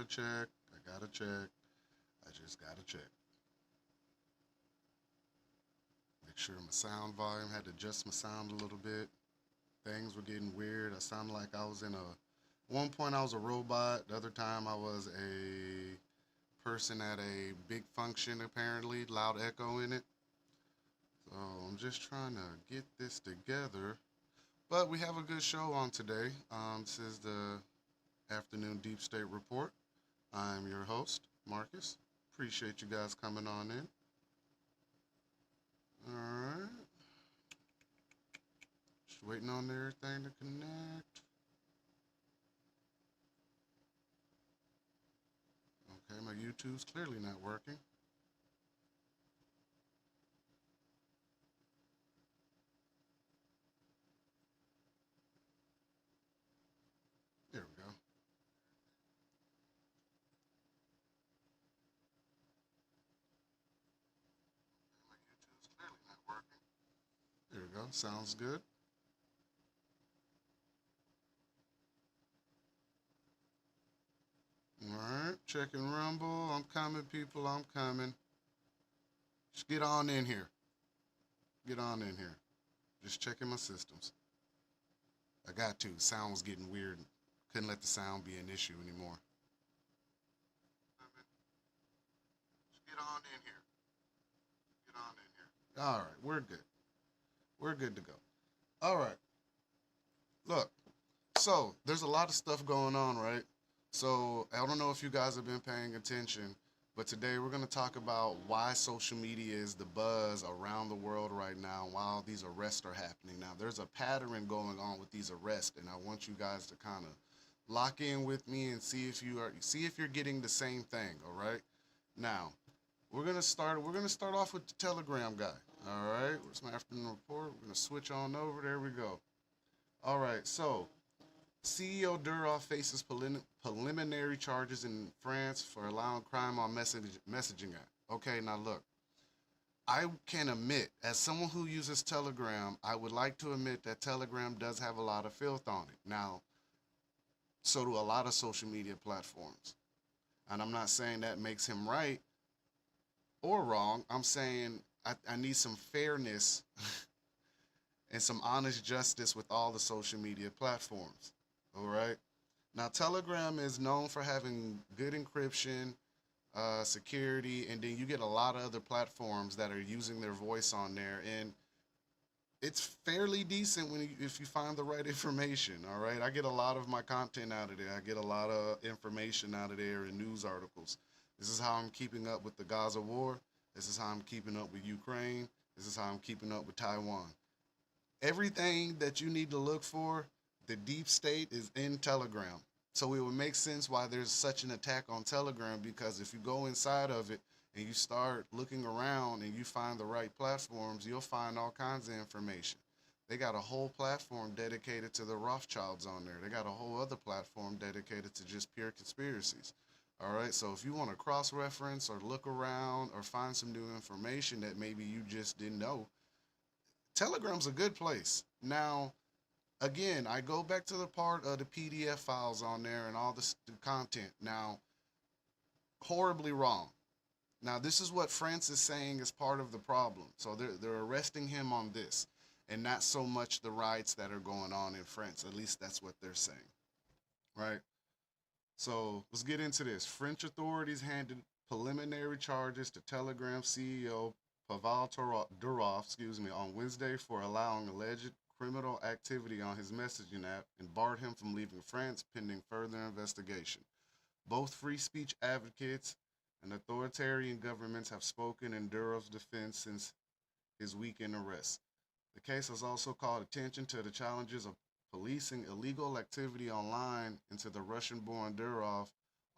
gotta check. I gotta check. I just gotta check. Make sure my sound volume, had to adjust my sound a little bit. Things were getting weird. I sounded like I was in a. One point I was a robot. The other time I was a person at a big function, apparently, loud echo in it. So I'm just trying to get this together. But we have a good show on today. This is the Afternoon Deep State Report. I'm your host, Marcus. Appreciate you guys coming on in. All right. Just waiting on everything to connect. Okay, my YouTube's clearly not working. There we go. My YouTube's clearly not working. There we go. Sounds good. All right. Checking Rumble. I'm coming, people. I'm coming. Just get on in here. Get on in here. Just checking my systems. I got to. Sound was getting weird. Couldn't let the sound be an issue anymore. Just get on in here. Get on in here. All right. We're good. We're good to go. All right. Look. So there's a lot of stuff going on, right? So I don't know if you guys have been paying attention, but today we're going to talk about why social media is the buzz around the world right now while these arrests are happening. Now, there's a pattern going on with these arrests, and I want you guys to kind of lock in with me and see if you're getting the same thing, all right? Now, we're gonna start off with the Telegram guy. All right, where's my afternoon report? We're gonna switch on over. There we go. All right, so CEO Durov faces preliminary charges in France for allowing crime on messaging app. Okay, now look, I can admit, as someone who uses Telegram, I would like to admit that Telegram does have a lot of filth on it. Now, so do a lot of social media platforms. And I'm not saying that makes him right or wrong. I'm saying I need some fairness and some honest justice with all the social media platforms. All right. Now, Telegram is known for having good encryption, security, and then you get a lot of other platforms that are using their voice on there, and it's fairly decent if you find the right information. All right, I get a lot of my content out of there. I get a lot of information out of there in news articles. This is how I'm keeping up with the Gaza war. This is how I'm keeping up with Ukraine. This is how I'm keeping up with Taiwan. Everything that you need to look for, the deep state is in Telegram. So it would make sense why there's such an attack on Telegram, because if you go inside of it and you start looking around and you find the right platforms, you'll find all kinds of information. They got a whole platform dedicated to the Rothschilds on there. They got a whole other platform dedicated to just pure conspiracies. All right, so if you want to cross reference or look around or find some new information that maybe you just didn't know, Telegram's a good place. Now, again, I go back to the part of the PDF files on there and all the content. Now, horribly wrong. Now, this is what France is saying is part of the problem. So they're arresting him on this, and not so much the riots that are going on in France. At least that's what they're saying, right? So let's get into this. French authorities handed preliminary charges to Telegram CEO Pavel Durov, on Wednesday for allowing alleged criminal activity on his messaging app and barred him from leaving France pending further investigation. Both free speech advocates and authoritarian governments have spoken in Durov's defense since his weekend arrest. The case has also called attention to the challenges of policing illegal activity online and to the Russian-born Durov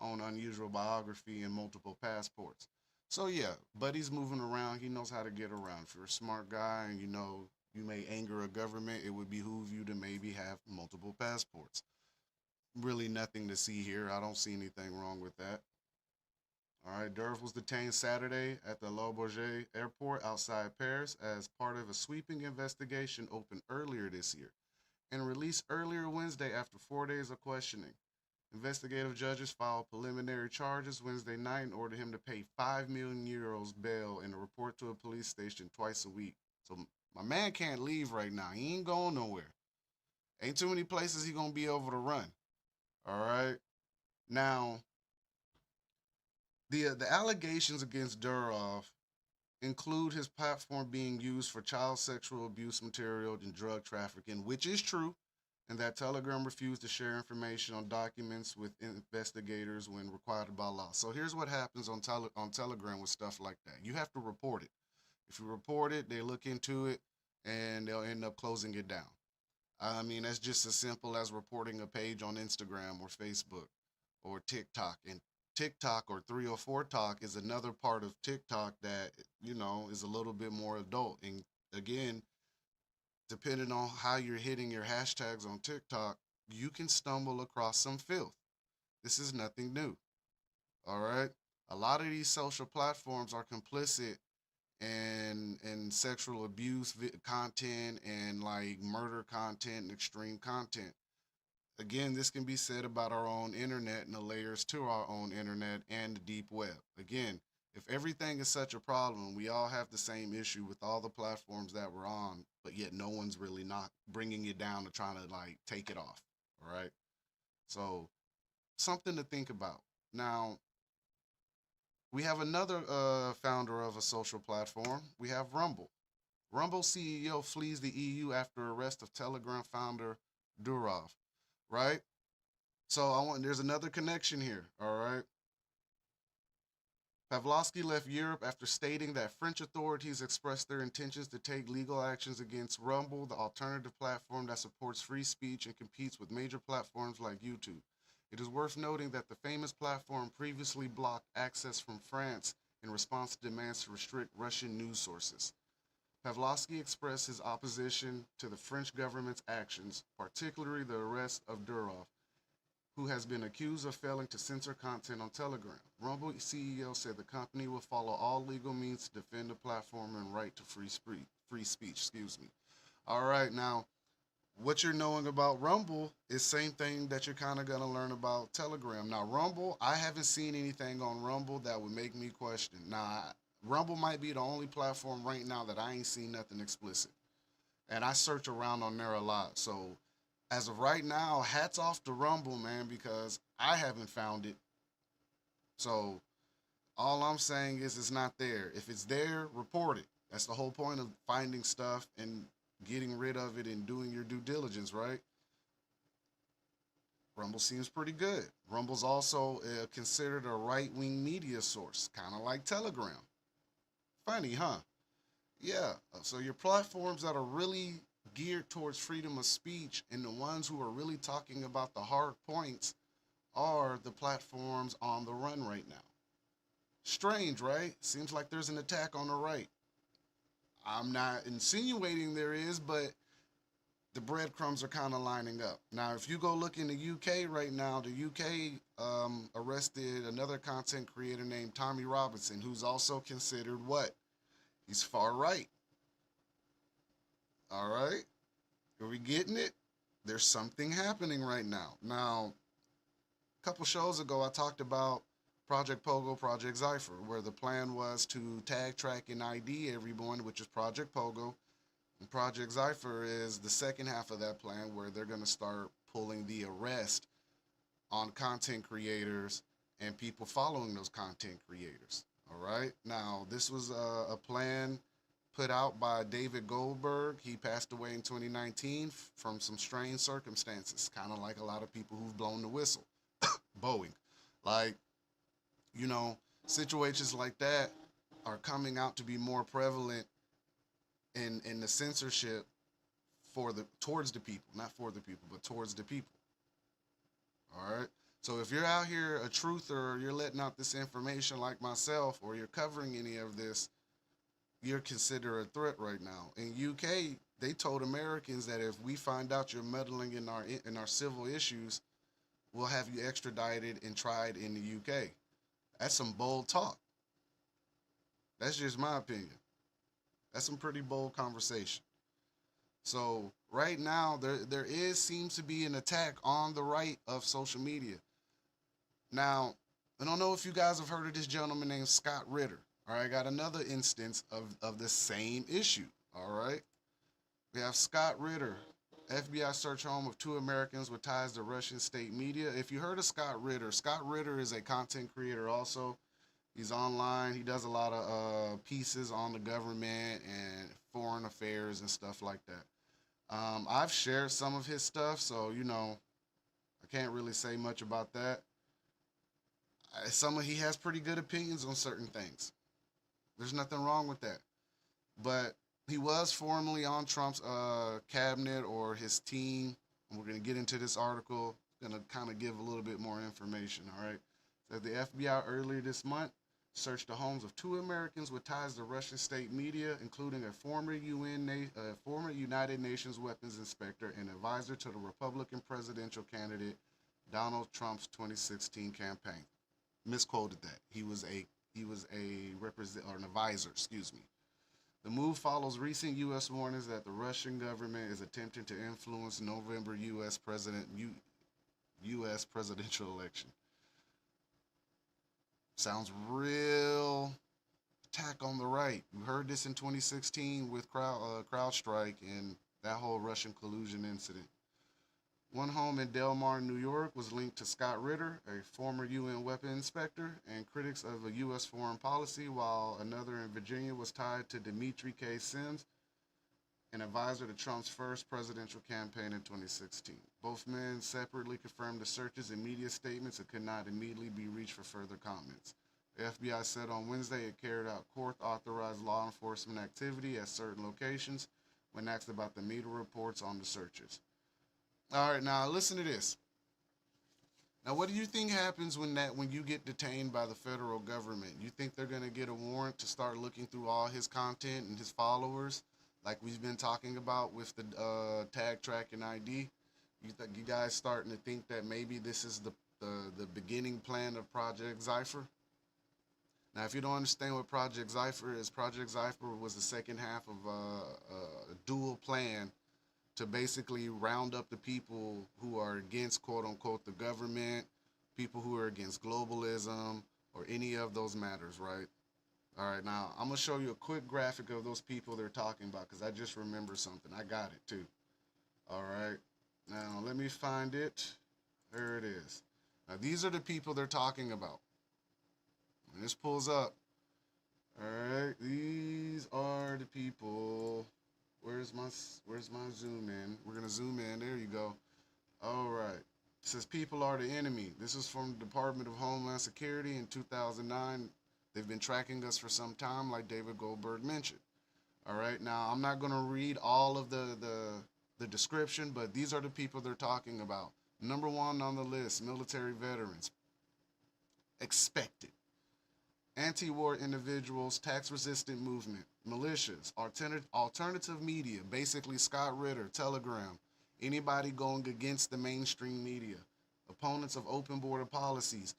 own unusual biography and multiple passports. So yeah, Buddy's moving around. He knows how to get around. If you're a smart guy and you know you may anger a government, it would behoove you to maybe have multiple passports. Really nothing to see here. I don't see anything wrong with that. All right, Durf was detained Saturday at the Le Bourget airport outside Paris as part of a sweeping investigation opened earlier this year and released earlier Wednesday after 4 days of questioning. Investigative judges filed preliminary charges Wednesday night and ordered him to pay 5 million euros bail and to report to a police station twice a week. So my man can't leave right now. He ain't going nowhere. Ain't too many places he gonna be able to run. All right. Now, the allegations against Durov include his platform being used for child sexual abuse material and drug trafficking, which is true, and that Telegram refused to share information on documents with investigators when required by law. So here's what happens on Telegram with stuff like that. You have to report it. If you report it, they look into it and they'll end up closing it down. I mean, that's just as simple as reporting a page on Instagram or Facebook or TikTok. And TikTok or 304 Talk is another part of TikTok that, is a little bit more adult. And again, depending on how you're hitting your hashtags on TikTok, you can stumble across some filth. This is nothing new. All right. A lot of these social platforms are complicit in sexual abuse content and like murder content and extreme content. Again, this can be said about our own internet and the layers to our own internet and the deep web. Again, if everything is such a problem, we all have the same issue with all the platforms that we're on, but yet no one's really not bringing it down to trying to like take it off. All right. So, something to think about. Now, we have another founder of a social platform. We have Rumble. Rumble CEO flees the EU after arrest of Telegram founder Durov. Right? So there's another connection here. All right. Pavlovsky left Europe after stating that French authorities expressed their intentions to take legal actions against Rumble, the alternative platform that supports free speech and competes with major platforms like YouTube. It is worth noting that the famous platform previously blocked access from France in response to demands to restrict Russian news sources. Pavlovsky expressed his opposition to the French government's actions, particularly the arrest of Durov, who has been accused of failing to censor content on Telegram. Rumble CEO said the company will follow all legal means to defend the platform and right to free speech. Excuse me. All right, now what you're knowing about Rumble is same thing that you're kind of gonna learn about Telegram. Now Rumble, I haven't seen anything on Rumble that would make me question. Now Rumble might be the only platform right now that I ain't seen nothing explicit, and I search around on there a lot. So as of right now, hats off to Rumble, man, because I haven't found it. So all I'm saying is it's not there. If it's there, report it. That's the whole point of finding stuff and getting rid of it and doing your due diligence, right? Rumble seems pretty good. Rumble's also considered a right wing media source, kind of like Telegram. Funny, huh? Yeah. So your platforms that are really geared towards freedom of speech and the ones who are really talking about the hard points are the platforms on the run right now. Strange, right? Seems like there's an attack on the right. I'm not insinuating there is, but the breadcrumbs are kind of lining up. Now, if you go look in the UK right now, the UK arrested another content creator named Tommy Robinson, who's also considered what? He's far right. All right? Are we getting it? There's something happening right now. Now, a couple shows ago, I talked about Project Pogo, Project Zypher, where the plan was to tag, track, and ID everyone, which is Project Pogo. And Project Zypher is the second half of that plan where they're going to start pulling the arrest on content creators and people following those content creators. All right. Now, this was a plan put out by David Goldberg. He passed away in 2019 from some strange circumstances, kind of like a lot of people who've blown the whistle. Boeing. Like, situations like that are coming out to be more prevalent in the censorship towards the people, not for the people, but towards the people. All right. So if you're out here a truther, or you're letting out this information like myself, or you're covering any of this, you're considered a threat right now. In UK, they told Americans that if we find out you're meddling in our civil issues, we'll have you extradited and tried in the UK. That's some bold talk. That's just my opinion. That's some pretty bold conversation. So right now, there seems to be an attack on the right of social media. Now, I don't know if you guys have heard of this gentleman named Scott Ritter. All right, I got another instance of the same issue. All right, we have Scott Ritter. FBI search home of two Americans with ties to Russian state media. If you heard of Scott Ritter is a content creator also. He's online. He does a lot of pieces on the government and foreign affairs and stuff like that. I've shared some of his stuff, so I can't really say much about that. He has pretty good opinions on certain things. There's nothing wrong with that. But he was formerly on Trump's cabinet or his team. And we're going to get into this article. Going to kind of give a little bit more information, all right? So the FBI earlier this month searched the homes of two Americans with ties to Russian state media, including a former former United Nations weapons inspector and advisor to the Republican presidential candidate Donald Trump's 2016 campaign. Misquoted that. He was a represent or an advisor, excuse me. The move follows recent U.S. warnings that the Russian government is attempting to influence November U.S. presidential election. Sounds real attack on the right. We heard this in 2016 with CrowdStrike and that whole Russian collusion incident. One home in Del Mar, New York, was linked to Scott Ritter, a former UN weapon inspector and critics of a U.S. foreign policy, while another in Virginia was tied to Dimitri K. Sims, an advisor to Trump's first presidential campaign in 2016. Both men separately confirmed the searches in media statements and could not immediately be reached for further comments. The FBI said on Wednesday it carried out court-authorized law enforcement activity at certain locations when asked about the media reports on the searches. All right, now listen to this. Now, what do you think happens when you get detained by the federal government? You think they're going to get a warrant to start looking through all his content and his followers, like we've been talking about with the tag tracking ID? You guys starting to think that maybe this is the beginning plan of Project Zypher? Now, if you don't understand what Project Zypher is, Project Zypher was the second half of a dual plan to basically round up the people who are against, quote unquote, the government, people who are against globalism, or any of those matters, right? All right, now I'm going to show you a quick graphic of those people they're talking about because I just remember something. I got it too. All right, now let me find it. There it is. Now these are the people they're talking about. When this pulls up, all right, these are the people. Where's my zoom in? We're gonna zoom in. There you go. All right. It says people are the enemy. This is from the Department of Homeland Security in 2009. They've been tracking us for some time, like David Goldberg mentioned. All right. Now I'm not gonna read all of the description, but these are the people they're talking about. Number one on the list: military veterans. Expected. Anti-war individuals, tax-resistant movement, militias, alternative media, basically Scott Ritter, Telegram, anybody going against the mainstream media, opponents of open border policies,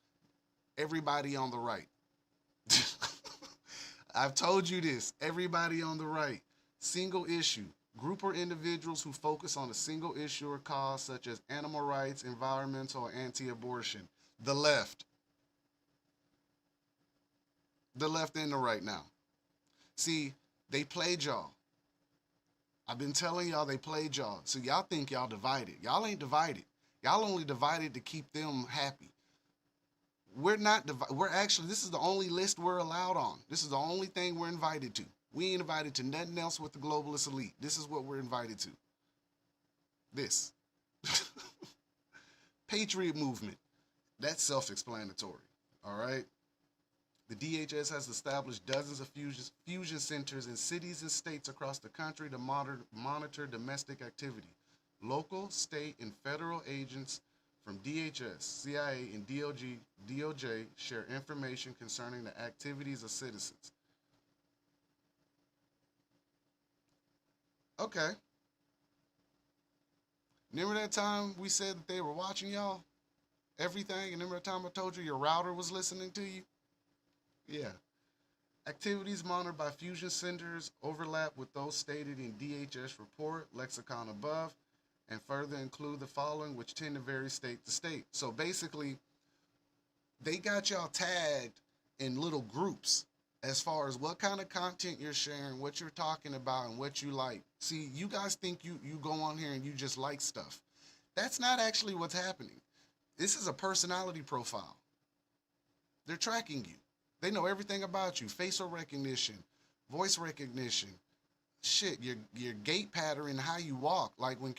everybody on the right. I've told you this, everybody on the right. Single issue, group or individuals who focus on a single issue or cause such as animal rights, environmental, or anti-abortion. The left. The left and the right now. See, they played y'all. I've been telling y'all they played y'all. So y'all think y'all divided. Y'all ain't divided. Y'all only divided to keep them happy. We're not divided. We're actually, this is the only list we're allowed on. This is the only thing we're invited to. We ain't invited to nothing else with the globalist elite. This is what we're invited to. This. Patriot movement. That's self-explanatory. All right? The DHS has established dozens of fusion centers in cities and states across the country to monitor domestic activity. Local, state, and federal agents from DHS, CIA, and DOJ share information concerning the activities of citizens. Okay. Remember that time we said that they were watching y'all? Everything? And remember that time I told you your router was listening to you? Yeah. Activities monitored by fusion centers overlap with those stated in DHS report, lexicon above, and further include the following, which tend to vary state to state. So basically, They got y'all tagged in little groups as far as what kind of content you're sharing, what you're talking about, and what you like. See, you guys think you go on here and you just like stuff. That's not actually what's happening. This is a personality profile. They're tracking you. They know everything about you. Facial recognition, voice recognition, shit, your gait pattern, how you walk. Like when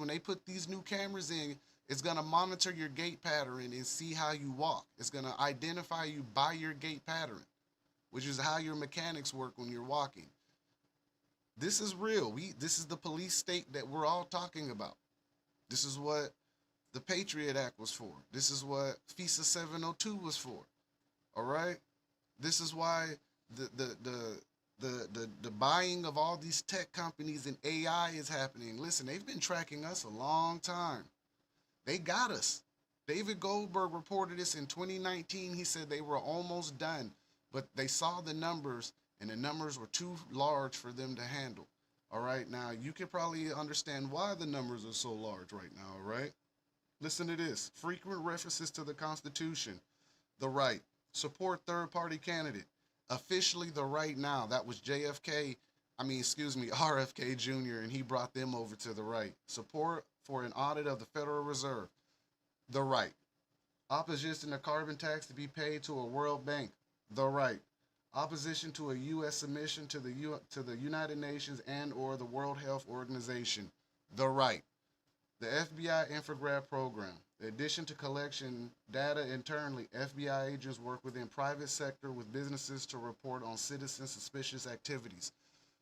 they put these new cameras in, it's gonna monitor your gait pattern and see how you walk. It's gonna identify you by your gait pattern, which is how your mechanics work when you're walking. This is real. This is the police state that we're all talking about. This is what the Patriot Act was for. This is what FISA 702 was for. All right? This is why the buying of all these tech companies and AI is happening. Listen, they've been tracking us a long time. They got us. David Goldberg reported this in 2019. He said they were almost done, but they saw the numbers, and the numbers were too large for them to handle. All right, now you can probably understand why the numbers are so large right now, all right? Listen to this. Frequent references to the Constitution, the right, support third party candidate, officially the right now. That was RFK Jr., and he brought them over to the right. Support for an audit of the Federal Reserve, the right. Opposition to carbon tax to be paid to a World Bank, the right. Opposition to a U.S. submission to the United Nations and or the World Health Organization, the right. The FBI infragraph program. In addition to collection data internally, FBI agents work within private sector with businesses to report on citizen suspicious activities.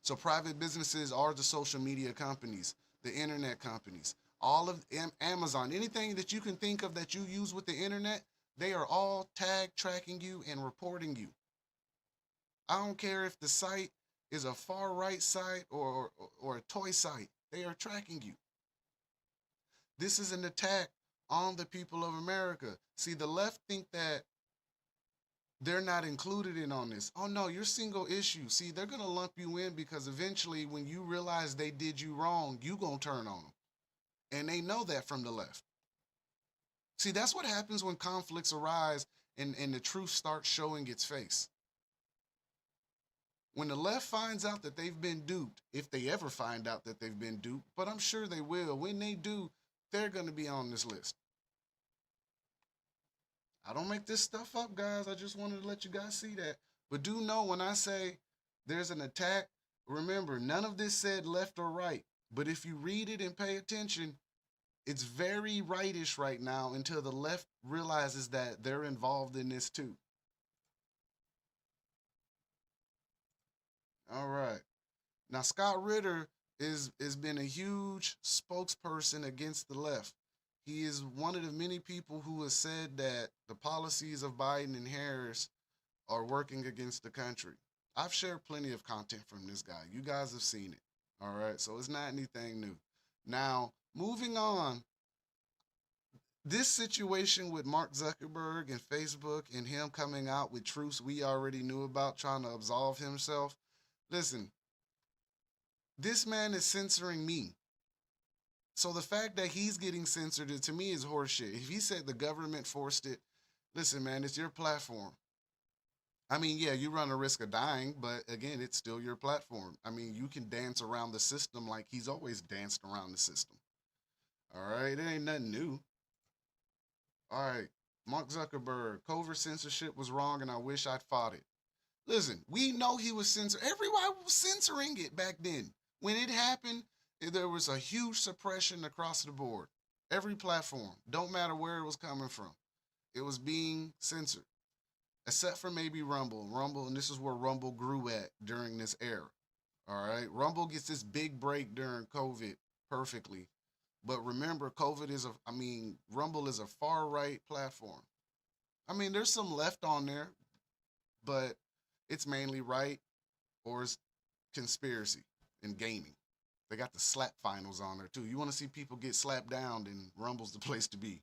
So private businesses are the social media companies, the internet companies, all of Amazon, anything that you can think of that you use with the internet, they are all tag tracking you and reporting you. I don't care if the site is a far right site or a toy site, they are tracking you. This is an attack on the people of America. See, the left think that they're not included in on this. Oh no, you're single issue. See, they're gonna lump you in because eventually when you realize they did you wrong, you gonna turn on them. And they know that from the left. See, that's what happens when conflicts arise and the truth starts showing its face. When the left finds out that they've been duped, if they ever find out that they've been duped, but I'm sure they will, when they do, they're going to be on this list. I don't make this stuff up, guys. I just wanted to let you guys see that. But do know when I say there's an attack, remember, none of this said left or right. But if you read it and pay attention, it's very rightish right now until the left realizes that they're involved in this too. All right. Now Scott Ritter is been a huge spokesperson against the left. He is one of the many people who has said that the policies of Biden and Harris are working against the country. I've shared plenty of content from this guy. You guys have seen it. All right. So it's not anything new. Now, moving on, this situation with Mark Zuckerberg and Facebook and him coming out with truths we already knew about, trying to absolve himself. Listen, this man is censoring me. So the fact that he's getting censored to me is horseshit. If he said the government forced it, listen, man, it's your platform. I mean, yeah, you run a risk of dying, but again, it's still your platform. I mean, you can dance around the system like he's always danced around the system. All right, it ain't nothing new. All right, Mark Zuckerberg, covert censorship was wrong, and I wish I'd fought it. Listen, we know he was censored. Everybody was censoring it back then. When it happened, there was a huge suppression across the board. Every platform, don't matter where it was coming from, it was being censored, except for maybe Rumble. Rumble, and this is where Rumble grew at during this era. All right, Rumble gets this big break during COVID perfectly. But remember, Rumble is a far right platform. I mean, there's some left on there, but it's mainly right or it's conspiracy and gaming. They got the slap finals on there too. You want to see people get slapped down, then Rumble's the place to be.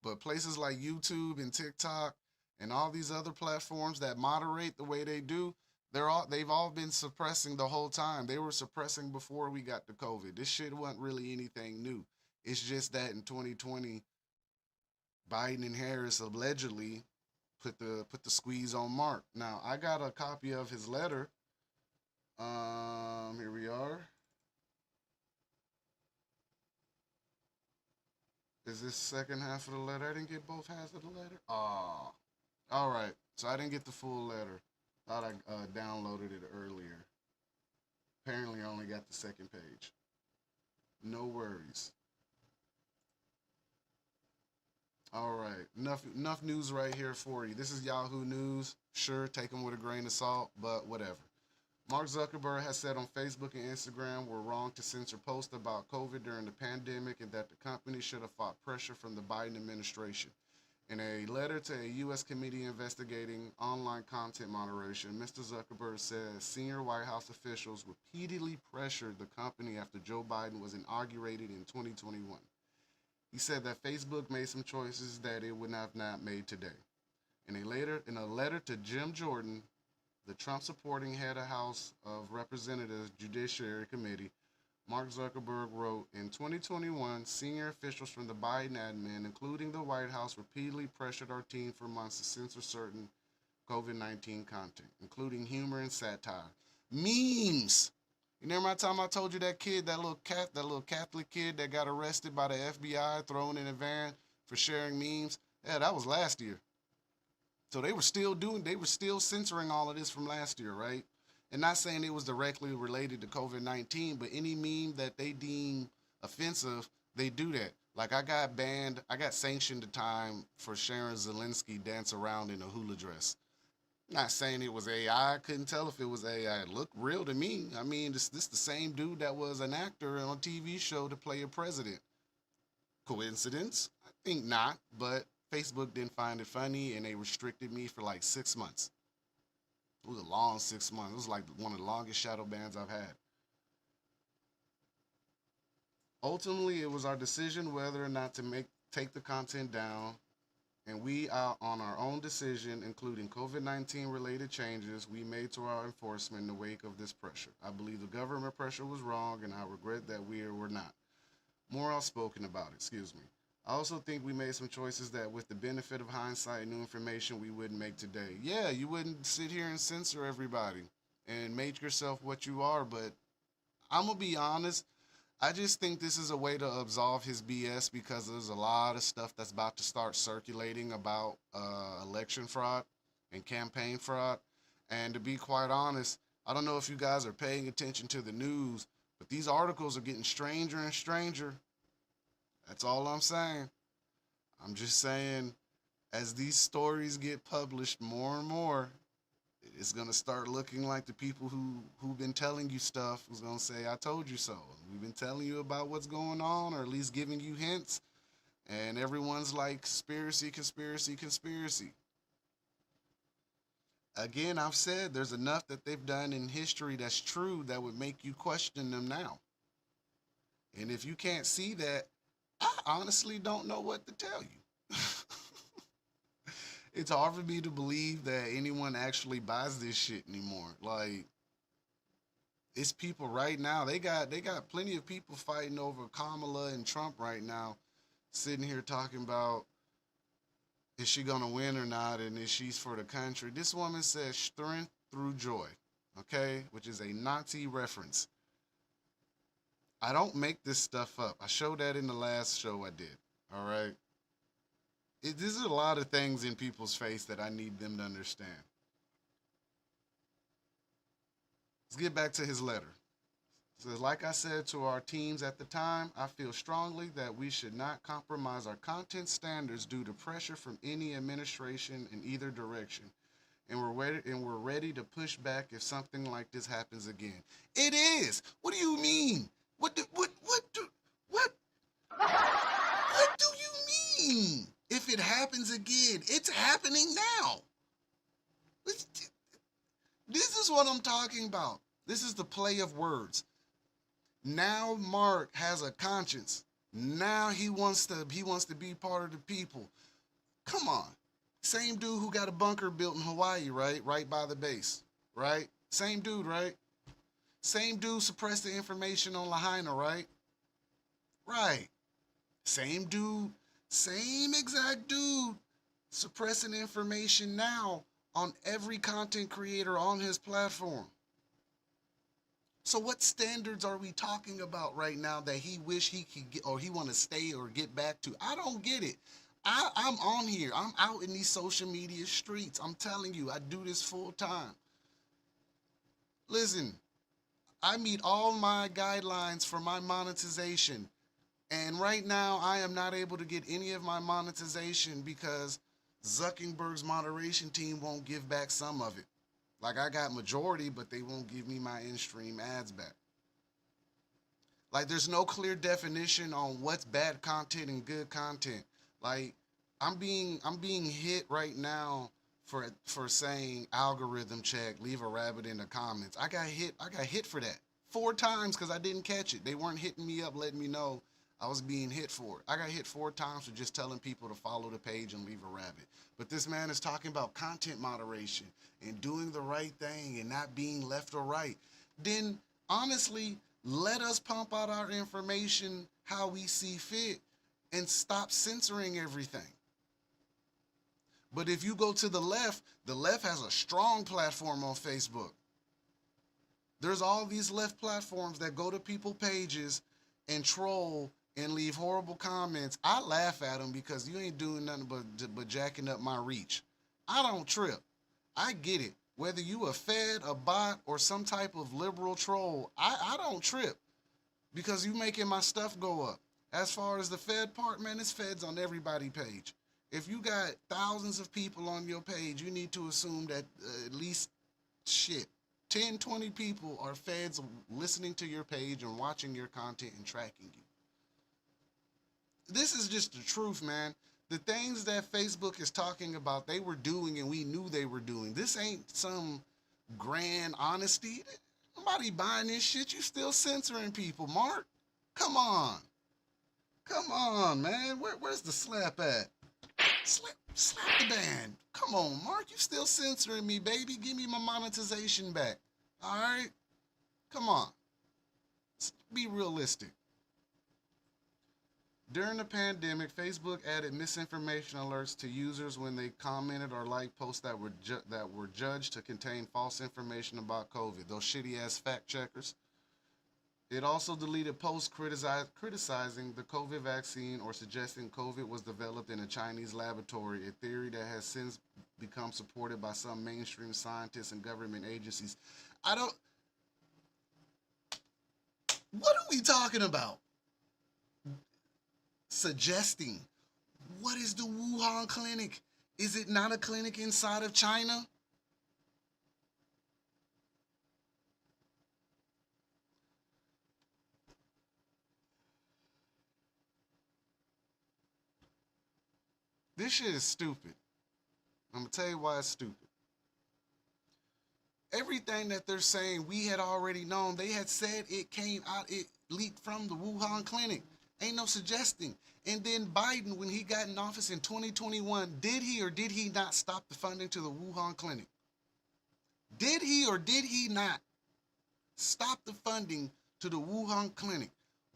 But places like YouTube and TikTok and all these other platforms that moderate the way they do, they've all been suppressing the whole time. They were suppressing before we got to COVID. This shit wasn't really anything new. It's just that in 2020, Biden and Harris allegedly put the squeeze on Mark. Now I got a copy of his letter. Here we are. Is this second half of the letter? I didn't get both halves of the letter. Oh, all right. So I didn't get the full letter. Thought I downloaded it earlier. Apparently, I only got the second page. No worries. All right, enough news right here for you. This is Yahoo News. Sure, take them with a grain of salt, but whatever. Mark Zuckerberg has said on Facebook and Instagram we're wrong to censor posts about COVID during the pandemic and that the company should have fought pressure from the Biden administration. In a letter to a U.S. committee investigating online content moderation, Mr. Zuckerberg says senior White House officials repeatedly pressured the company after Joe Biden was inaugurated in 2021. He said that Facebook made some choices that it would have not made today. In a letter to Jim Jordan, the Trump-supporting head of House of Representatives Judiciary Committee, Mark Zuckerberg wrote, in 2021, senior officials from the Biden admin, including the White House, repeatedly pressured our team for months to censor certain COVID-19 content, including humor and satire. Memes! You remember my time I told you that kid, that little Catholic kid that got arrested by the FBI, thrown in a van for sharing memes? Yeah, that was last year. So they were still censoring all of this from last year, right? And not saying it was directly related to COVID-19, but any meme that they deem offensive, they do that. Like I got sanctioned a time for sharing Zelensky dance around in a hula dress. Not saying it was AI. I couldn't tell if it was AI. It looked real to me. I mean, this the same dude that was an actor on a TV show to play a president. Coincidence? I think not, but Facebook didn't find it funny and they restricted me for like 6 months. It was a long 6 months. It was like one of the longest shadow bans I've had. Ultimately, it was our decision whether or not to take the content down, and we are on our own decision, including COVID-19 related changes we made to our enforcement in the wake of this pressure. I believe the government pressure was wrong, and I regret that we were not more outspoken about it. Excuse me. I also think we made some choices that, with the benefit of hindsight and new information, we wouldn't make today. Yeah, you wouldn't sit here and censor everybody and make yourself what you are, but I'm going to be honest. I just think this is a way to absolve his BS because there's a lot of stuff that's about to start circulating about election fraud and campaign fraud. And to be quite honest, I don't know if you guys are paying attention to the news, but these articles are getting stranger and stranger. That's all I'm saying. I'm just saying, as these stories get published more and more, it's gonna start looking like the people who've been telling you stuff is gonna say, "I told you so." We've been telling you about what's going on, or at least giving you hints, and everyone's like, "Conspiracy, conspiracy, conspiracy." Again, I've said there's enough that they've done in history that's true that would make you question them now. And if you can't see that, I honestly don't know what to tell you. It's hard for me to believe that anyone actually buys this shit anymore. Like, it's people right now. They got plenty of people fighting over Kamala and Trump right now, sitting here talking about is she gonna win or not, and if she's for the country. This woman says strength through joy, okay, which is a Nazi reference. I don't make this stuff up. I showed that in the last show I did. All right. There's a lot of things in people's face that I need them to understand. Let's get back to his letter. It says, like I said to our teams at the time, I feel strongly that we should not compromise our content standards due to pressure from any administration in either direction. And we're ready to push back if something like this happens again. It is. What do you mean? What do you mean? If it happens again, it's happening now. This is what I'm talking about. This is the play of words. Now Mark has a conscience. Now he wants to be part of the people. Come on. Same dude who got a bunker built in Hawaii, right? Right by the base, right? Same dude, right? Same dude suppressed the information on Lahaina, right? Right. Same dude, same exact dude suppressing information now on every content creator on his platform. So what standards are we talking about right now that he wish he could get, or he want to stay or get back to? I don't get it. I'm on here. I'm out in these social media streets. I'm telling you, I do this full time. Listen, I meet all my guidelines for my monetization. And right now, I am not able to get any of my monetization because Zuckerberg's moderation team won't give back some of it. Like I got majority, but they won't give me my in-stream ads back. Like there's no clear definition on what's bad content and good content. Like I'm being hit right now for saying algorithm check, leave a rabbit in the comments. I got hit for that 4 times because I didn't catch it. They weren't hitting me up letting me know I was being hit for it. I got hit 4 times for just telling people to follow the page and leave a rabbit. But this man is talking about content moderation and doing the right thing and not being left or right. Then honestly, let us pump out our information how we see fit and stop censoring everything. But if you go to the left has a strong platform on Facebook. There's all these left platforms that go to people pages and troll and leave horrible comments. I laugh at them because you ain't doing nothing but jacking up my reach. I don't trip. I get it. Whether you a fed, a bot, or some type of liberal troll, I don't trip because you making my stuff go up. As far as the fed part, man, it's feds on everybody's page. If you got thousands of people on your page, you need to assume that at least shit 10, 20 people are feds listening to your page and watching your content and tracking you. This is just the truth, man. The things that Facebook is talking about, they were doing and we knew they were doing. This ain't some grand honesty. Nobody buying this shit. You still censoring people, Mark. Come on. Come on, man. Where's the slap at? Slap the band. Come on, Mark. You still censoring me, baby. Give me my monetization back. All right? Come on. Be realistic. During the pandemic, Facebook added misinformation alerts to users when they commented or liked posts that were judged to contain false information about COVID. Those shitty ass fact checkers. It also deleted posts criticizing the COVID vaccine or suggesting COVID was developed in a Chinese laboratory, a theory that has since become supported by some mainstream scientists and government agencies. I don't. What are we talking about? Suggesting. What is the Wuhan clinic? Is it not a clinic inside of China? This shit is stupid. I'm gonna tell you why it's stupid. Everything that they're saying we had already known. They had said it came out, it leaked from the Wuhan clinic. Ain't no suggesting. And then Biden, when he got in office in 2021, did he or did he not stop the funding to the Wuhan clinic? Did he or did he not stop the funding to the Wuhan clinic?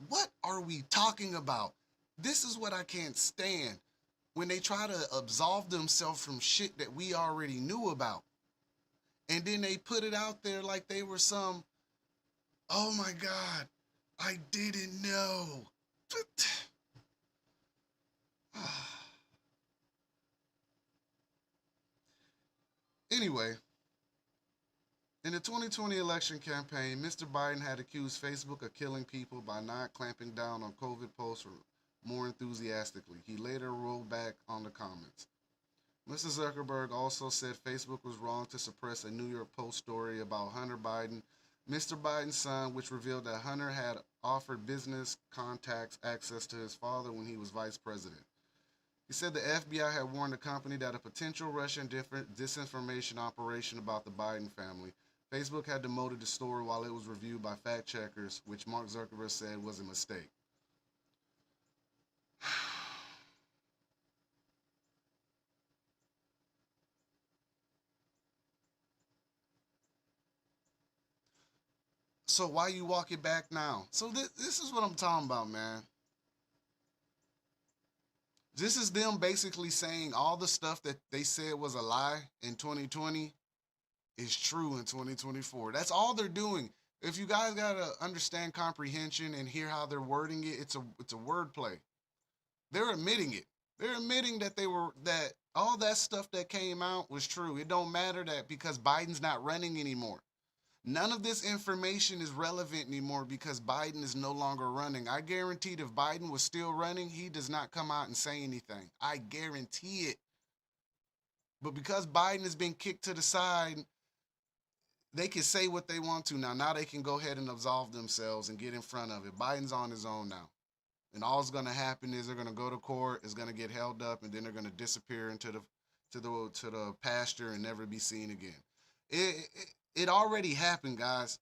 What are we talking about? This is what I can't stand. When they try to absolve themselves from shit that we already knew about. And then they put it out there like they were some, oh my God, I didn't know. Anyway, in the 2020 election campaign, Mr. Biden had accused Facebook of killing people by not clamping down on COVID posts more enthusiastically. He later rolled back on the comments. Mr. Zuckerberg also said Facebook was wrong to suppress a New York Post story about Hunter Biden, Mr. Biden's son, which revealed that Hunter had offered business contacts access to his father when he was vice president. He said the FBI had warned the company that a potential Russian disinformation operation about the Biden family. Facebook had demoted the story while it was reviewed by fact checkers, which Mark Zuckerberg said was a mistake. So why you walk it back now? So this is what I'm talking about, man. This is them basically saying all the stuff that they said was a lie in 2020 is true in 2024. That's all they're doing. If you guys gotta understand comprehension and hear how they're wording it, it's a wordplay. They're admitting it. They're admitting that that all that stuff that came out was true. It don't matter that because Biden's not running anymore. None of this information is relevant anymore because Biden is no longer running. I guarantee if Biden was still running, he does not come out and say anything. I guarantee it. But because Biden has been kicked to the side, they can say what they want to now. Now they can go ahead and absolve themselves and get in front of it. Biden's on his own now. And all's going to happen is they're going to go to court, it's going to get held up, and then they're going to disappear into the pasture and never be seen again. It already happened, guys.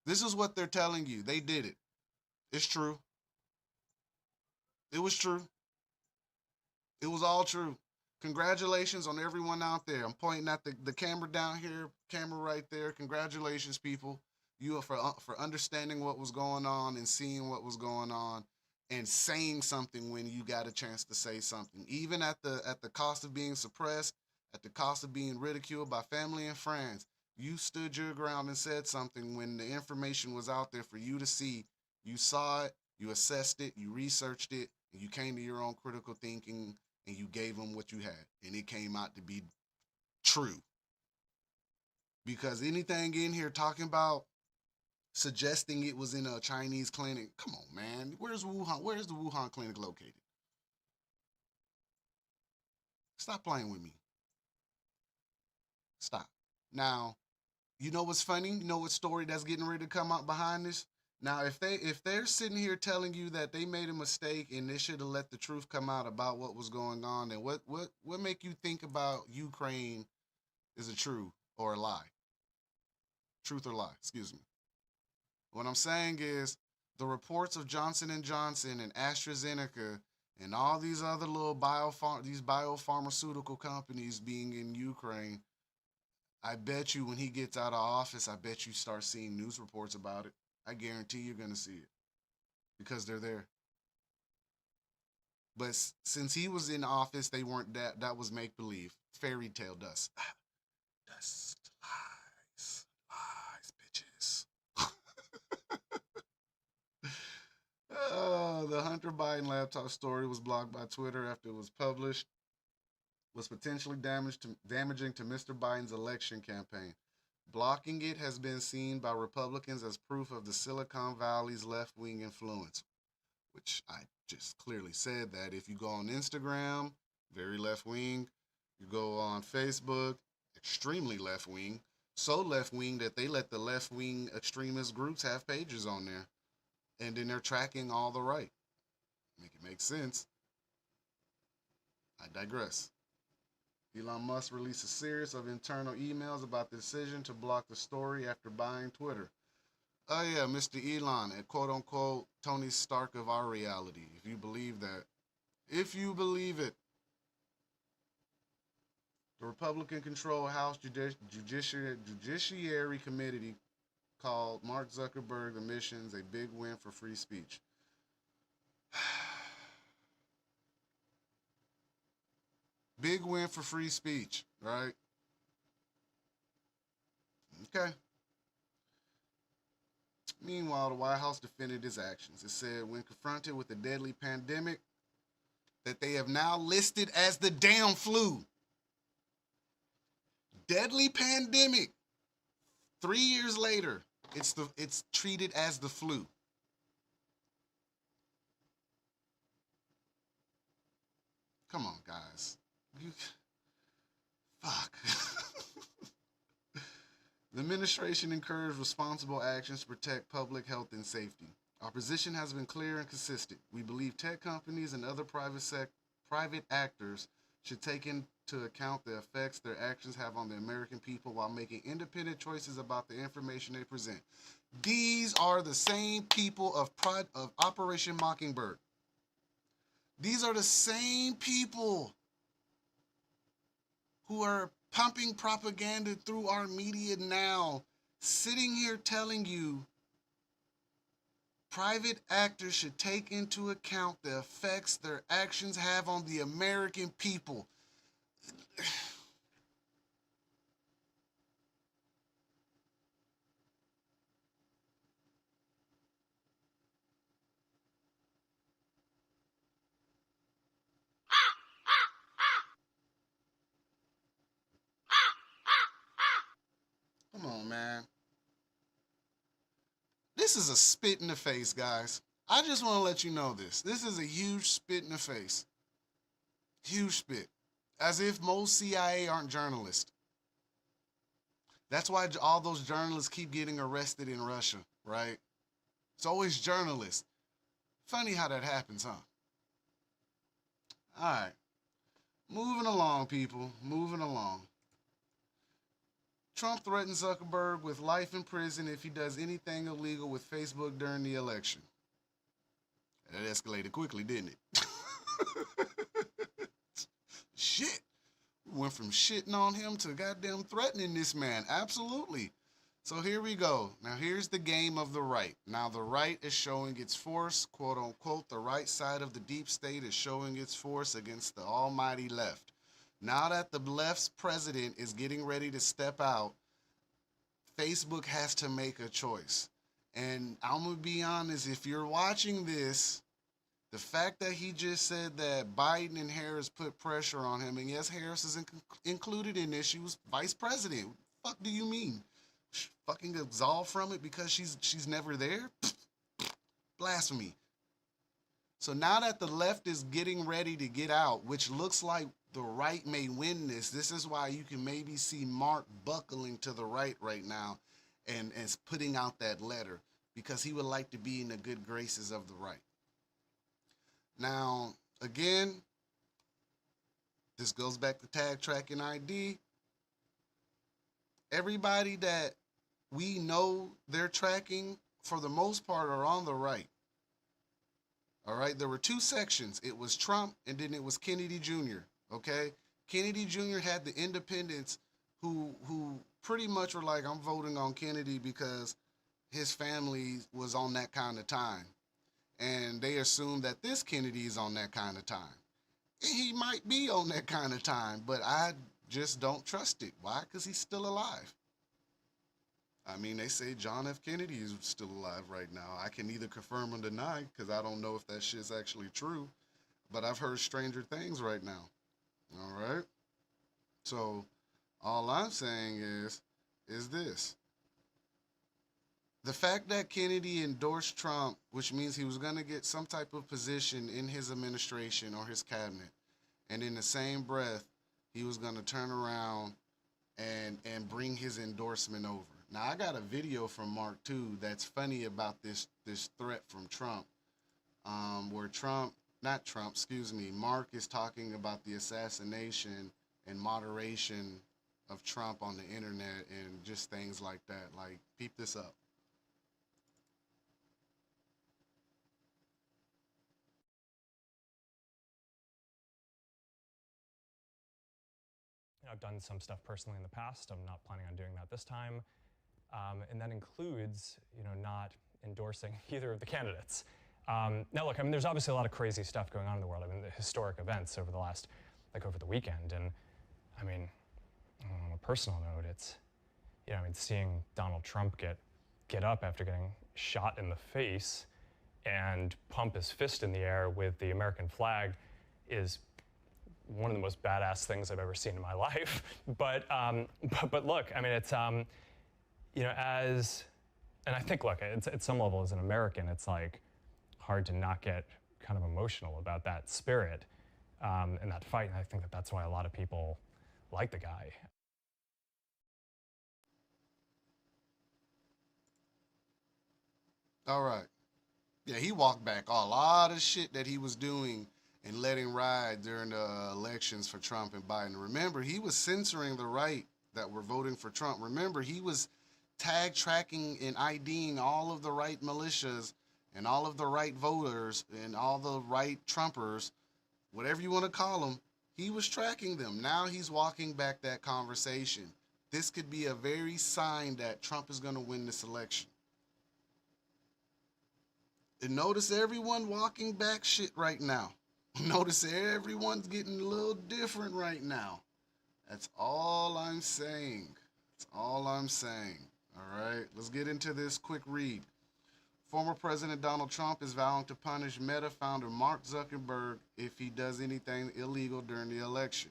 This is what they're telling you. They did it. It's true. It was true. It was all true. Congratulations on everyone out there. I'm pointing at the camera down here, camera right there. Congratulations, people. You are for understanding what was going on and seeing what was going on and saying something when you got a chance to say something. Even at the cost of being suppressed, at the cost of being ridiculed by family and friends. You stood your ground and said something when the information was out there for you to see. You saw it, you assessed it, you researched it, and you came to your own critical thinking and you gave them what you had. And it came out to be true. Because anything in here talking about suggesting it was in a Chinese clinic, come on, man. Where's Wuhan? Where's the Wuhan clinic located? Stop playing with me. Stop. Now, you know what's funny? You know what story that's getting ready to come out behind this? Now, if they're sitting here telling you that they made a mistake and they should have let the truth come out about what was going on, then what make you think about Ukraine is a true or a lie? Truth or lie? Excuse me. What I'm saying is the reports of Johnson and Johnson and AstraZeneca and all these other little biopharmaceutical companies being in Ukraine. I bet you when he gets out of office, I bet you start seeing news reports about it. I guarantee you're going to see it because they're there. But since he was in office, they weren't that was make believe. Fairy tale dust. Dust. Lies. Lies, bitches. The Hunter Biden laptop story was blocked by Twitter after it was published. Was potentially damaging to Mr. Biden's election campaign. Blocking it has been seen by Republicans as proof of the Silicon Valley's left-wing influence, which I just clearly said that. If you go on Instagram, very left-wing. You go on Facebook, extremely left-wing. So left-wing that they let the left-wing extremist groups have pages on there. And then they're tracking all the right. Make it make sense. I digress. Elon Musk released a series of internal emails about the decision to block the story after buying Twitter. Oh yeah, Mr. Elon, a quote-unquote Tony Stark of our reality, if you believe that. If you believe it. The Republican-controlled House Judiciary Committee called Mark Zuckerberg emissions a big win for free speech. Big win for free speech, right? Okay. Meanwhile, the White House defended his actions. It said when confronted with a deadly pandemic that they have now listed as the damn flu. Deadly pandemic. 3 years later, it's treated as the flu. Come on, guys. Fuck. The administration encouraged responsible actions to protect public health and safety. Our position has been clear and consistent. We believe tech companies and other private actors should take into account the effects their actions have on the American people while making independent choices about the information they present. These are the same people of Operation Mockingbird. These are the same people who are pumping propaganda through our media now, sitting here telling you Private actors should take into account the effects their actions have on the American people. Come on, man. This is a spit in the face, guys. I just want to let you know this. This is a huge spit in the face. Huge spit. As if most CIA aren't journalists. That's why all those journalists keep getting arrested in Russia, right? It's always journalists. Funny how that happens, huh? All right. Moving along, people. Moving along. Trump threatened Zuckerberg with life in prison if he does anything illegal with Facebook during the election. That escalated quickly, didn't it? Shit. Went from shitting on him to goddamn threatening this man. Absolutely. So here we go. Now here's the game of the right. Now the right is showing its force, quote unquote. The right side of the deep state is showing its force against the almighty left. Now that the left's president is getting ready to step out, Facebook has to make a choice. And I'm going to be honest, if you're watching this, the fact that he just said that Biden and Harris put pressure on him, and yes, Harris is included in this. She was vice president. What the fuck do you mean? Fucking absolved from it because she's never there? Blasphemy. So now that the left is getting ready to get out, which looks like the right may win this is why you can maybe see Mark buckling to the right now and putting out that letter because he would like to be in the good graces of the right. Now, again, this goes back to tag tracking ID. Everybody that we know they're tracking, for the most part, are on the right. All right, there were two sections. It was Trump and then it was Kennedy Jr., okay? Kennedy Jr. had the independents who pretty much were like, I'm voting on Kennedy because his family was on that kind of time. And they assume that this Kennedy is on that kind of time. And he might be on that kind of time, but I just don't trust it. Why? Because he's still alive. I mean, they say John F. Kennedy is still alive right now. I can neither confirm or deny because I don't know if that shit's actually true. But I've heard stranger things right now. All right? So all I'm saying is this. The fact that Kennedy endorsed Trump, which means he was going to get some type of position in his administration or his cabinet, and in the same breath, he was going to turn around and bring his endorsement over. Now, I got a video from Mark, too, that's funny about this threat from Trump, where Mark is talking about the assassination and moderation of Trump on the internet and just things like that. Like, peep this up. I've done some stuff personally in the past. I'm not planning on doing that this time. And that includes, not endorsing either of the candidates. Now, look, I mean, there's obviously a lot of crazy stuff going on in the world. I mean, the historic events over over the weekend. And I mean, on a personal note, it's, seeing Donald Trump get up after getting shot in the face and pump his fist in the air with the American flag is one of the most badass things I've ever seen in my life. But look, I mean, it's, and I think, look, it's, at some level as an American, it's like hard to not get kind of emotional about that spirit and that fight. And I think that's why a lot of people like the guy. All right. Yeah, he walked back a lot of shit that he was doing and letting ride during the elections for Trump and Biden. Remember, he was censoring the right that were voting for Trump. Remember, he was tag tracking and IDing all of the right militias and all of the right voters and all the right Trumpers, whatever you want to call them. He was tracking them. Now he's walking back that conversation. This could be a very sign that Trump is going to win this election. And notice everyone walking back shit right now. Notice everyone's getting a little different right now. That's all I'm saying. That's all I'm saying. All right, let's get into this quick read. Former President Donald Trump is vowing to punish Meta founder Mark Zuckerberg if he does anything illegal during the election.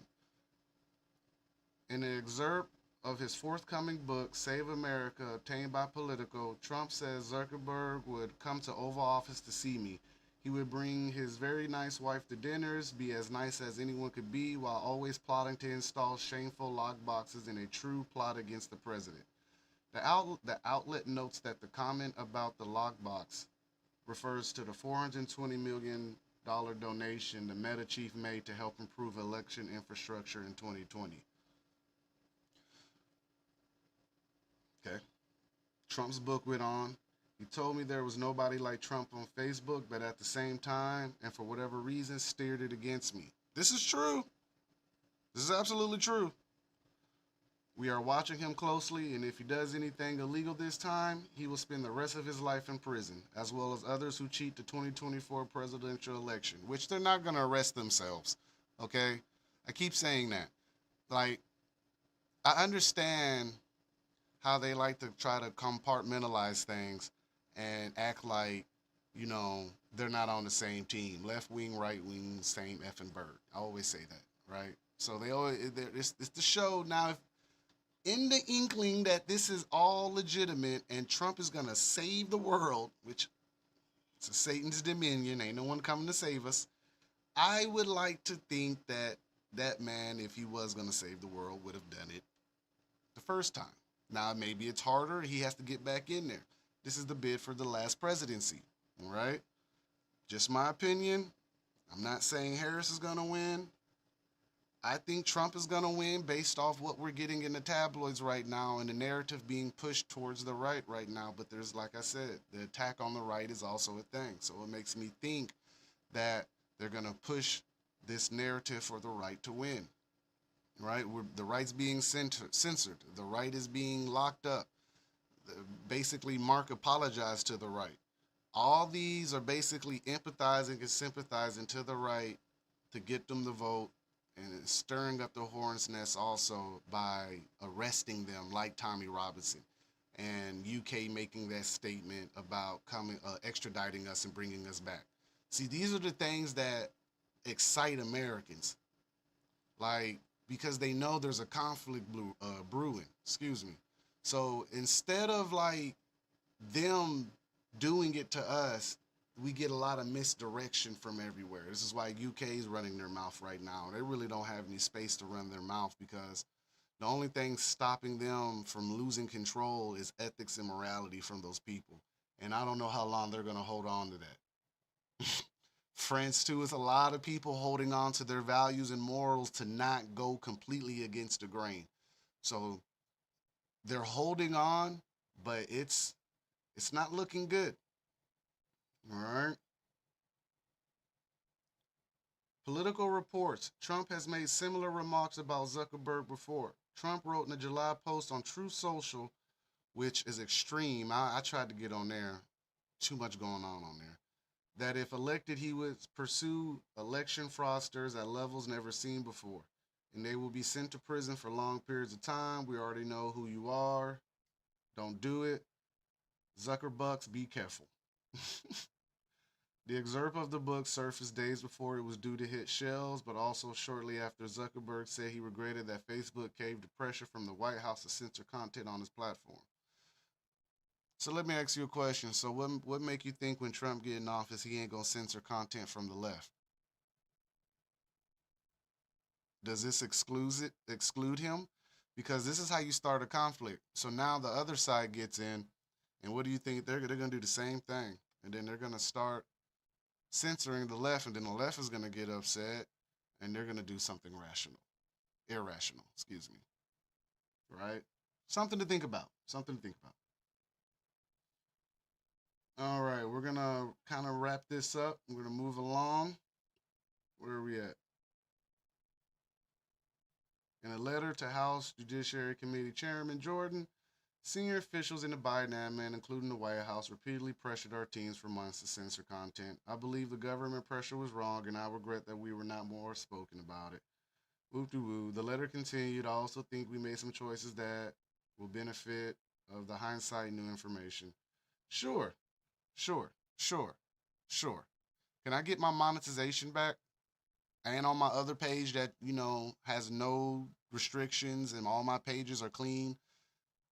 In an excerpt of his forthcoming book, Save America, obtained by Politico, Trump says Zuckerberg would come to Oval Office to see me. He would bring his very nice wife to dinners, be as nice as anyone could be, while always plotting to install shameful lockboxes in a true plot against the president. The outlet notes that the comment about the lockbox refers to the $420 million donation the Meta chief made to help improve election infrastructure in 2020. Okay. Trump's book went on. He told me there was nobody like Trump on Facebook, but at the same time, and for whatever reason, steered it against me. This is true. This is absolutely true. We are watching him closely, and if he does anything illegal this time, he will spend the rest of his life in prison, as well as others who cheat the 2024 presidential election, which they're not going to arrest themselves. Okay? I keep saying that. Like, I understand how they like to try to compartmentalize things and act like, they're not on the same team. Left wing, right wing, same effing bird. I always say that, right? So it's the show now. If in the inkling that this is all legitimate and Trump is gonna save the world, which it's a Satan's dominion, ain't no one coming to save us. I would like to think that that man, if he was gonna save the world, would have done it the first time. Now maybe it's harder. He has to get back in there. This is the bid for the last presidency, all right? Just my opinion. I'm not saying Harris is gonna win. I think Trump is going to win based off what we're getting in the tabloids right now and the narrative being pushed towards the right now. But there's, like I said, the attack on the right is also a thing. So it makes me think that they're going to push this narrative for the right to win, right? The right's being censored. The right is being locked up. Basically, Mark apologized to the right. All these are basically empathizing and sympathizing to the right to get them to vote, and stirring up the hornet's nest also by arresting them like Tommy Robinson, and UK making that statement about extraditing us and bringing us back. See, these are the things that excite Americans, like, because they know there's a conflict brewing. Excuse me. So instead of like them doing it to us, we get a lot of misdirection from everywhere. This is why UK is running their mouth right now. They really don't have any space to run their mouth because the only thing stopping them from losing control is ethics and morality from those people. And I don't know how long they're going to hold on to that. France, too, is a lot of people holding on to their values and morals to not go completely against the grain. So they're holding on, but it's not looking good. All right. Political reports. Trump has made similar remarks about Zuckerberg before. Trump wrote in a July post on Truth Social, which is extreme. I tried to get on there. Too much going on there. That if elected, he would pursue election fraudsters at levels never seen before. And they will be sent to prison for long periods of time. We already know who you are. Don't do it. Zuckerbucks, be careful. The excerpt of the book surfaced days before it was due to hit shelves, but also shortly after Zuckerberg said he regretted that Facebook caved to pressure from the White House to censor content on his platform. So let me ask you a question. So what make you think when Trump get in office, he ain't gonna censor content from the left? Does this exclude him? Because this is how you start a conflict. So now the other side gets in, and what do you think? They're gonna do the same thing, and then they're gonna start censoring the left, and then the left is going to get upset, and they're going to do something irrational, excuse me, right? Something to think about. All right, we're going to kind of wrap this up. We're going to move along. Where are we at? In a letter to House Judiciary Committee Chairman Jordan, Senior officials in the Biden admin, including the White House, repeatedly pressured our teams for months to censor content. I believe the government pressure was wrong, and I regret that we were not more spoken about it. Woo doo woo. The letter continued. I also think we made some choices that will benefit of the hindsight new information. Sure, sure, sure, sure. Can I get my monetization back? And on my other page that, has no restrictions and all my pages are clean,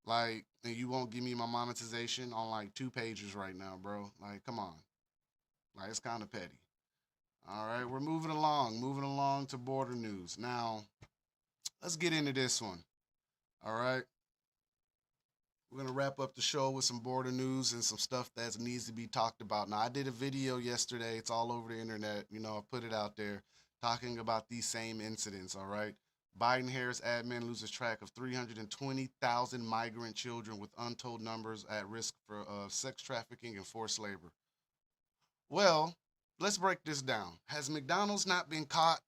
like, and you won't give me my monetization on like 2 pages right now, bro. Like, come on. Like, it's kind of petty. All right, we're moving along to border news. Now, let's get into this one. All right. We're going to wrap up the show with some border news and some stuff that needs to be talked about. Now, I did a video yesterday. It's all over the internet. I put it out there talking about these same incidents. All right. Biden Harris admin loses track of 320,000 migrant children with untold numbers at risk for sex trafficking and forced labor. Well, let's break this down. Has McDonald's not been caught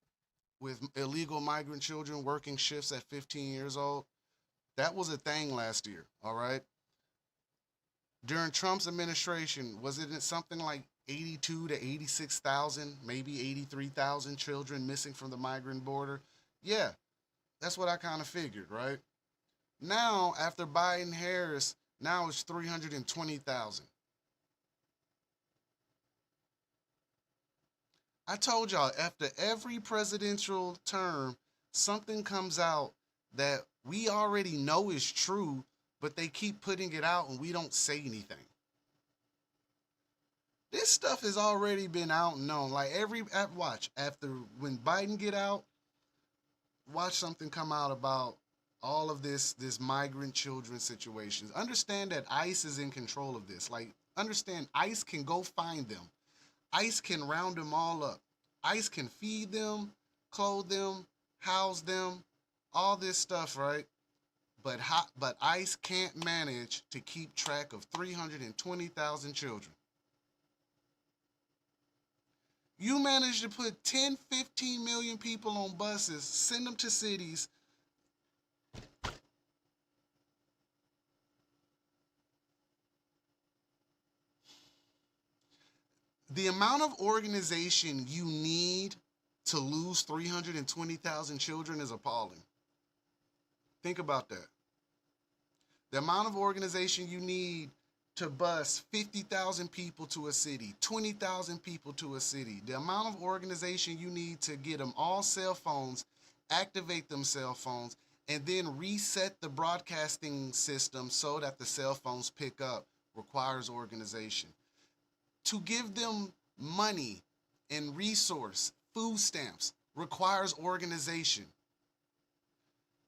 with illegal migrant children working shifts at 15 years old? That was a thing last year, all right? During Trump's administration, was it something like 82 to 86,000, maybe 83,000 children missing from the migrant border? Yeah, that's what I kind of figured, right? Now, after Biden Harris, now it's 320,000. I told y'all, after every presidential term, something comes out that we already know is true, but they keep putting it out and we don't say anything. This stuff has already been out and known. Like watch, after when Biden get out, watch something come out about all of this migrant children situations. Understand that ICE is in control of this. Like, understand ICE can go find them. ICE can round them all up. ICE can feed them, clothe them, house them, all this stuff, right? But ICE can't manage to keep track of 320,000 children. You manage to put 10, 15 million people on buses, send them to cities. The amount of organization you need to lose 320,000 children is appalling. Think about that. The amount of organization you need to bus 50,000 people to a city, 20,000 people to a city, the amount of organization you need to get them all cell phones, activate them cell phones, and then reset the broadcasting system so that the cell phones pick up requires organization. To give them money and resource, food stamps, requires organization.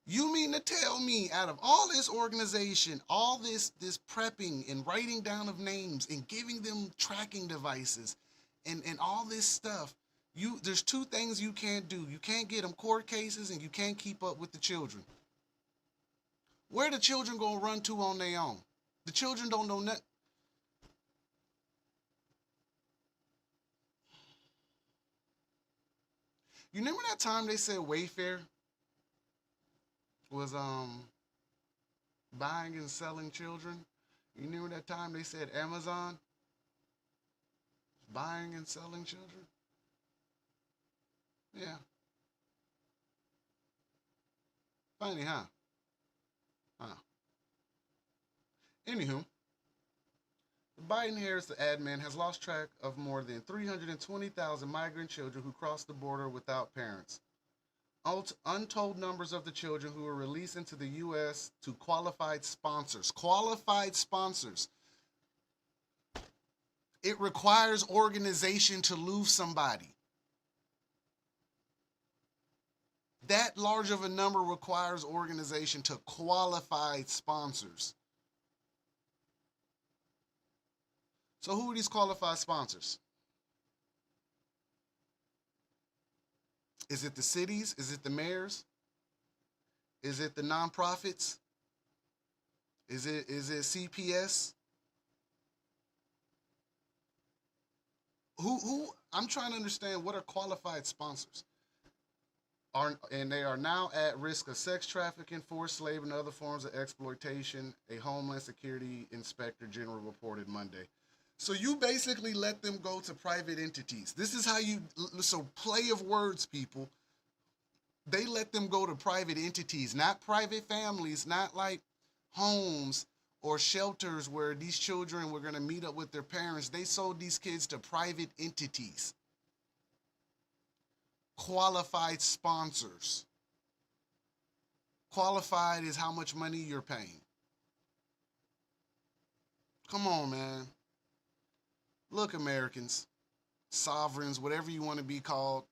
You mean to tell me out of all this organization, all this prepping and writing down of names and giving them tracking devices and all this stuff, there's two things you can't do. You can't get them court cases and you can't keep up with the children. Where the children gonna run to on their own? The children don't know nothing. You remember that time they said Wayfair was buying and selling children? You remember that time they said Amazon buying and selling children? Yeah. Funny, huh? Huh. Anywho, the Biden-Harris admin has lost track of more than 320,000 migrant children who crossed the border without parents. Untold numbers of the children who were released into the U.S. to qualified sponsors. Qualified sponsors. It requires organization to lose somebody. That large of a number requires organization to qualified sponsors. So who are these qualified sponsors? Is it the cities? Is it the mayors? Is it the nonprofits? Is it CPS? Who I'm trying to understand, what are qualified sponsors? they are now at risk of sex trafficking, forced labor, and other forms of exploitation, a Homeland Security Inspector General reported Monday. So you basically let them go to private entities. This is how you, so play of words, people. They let them go to private entities, not private families, not like homes or shelters where these children were going to meet up with their parents. They sold these kids to private entities, qualified sponsors. Qualified is how much money you're paying. Come on, man. Look, Americans, sovereigns, whatever you want to be called,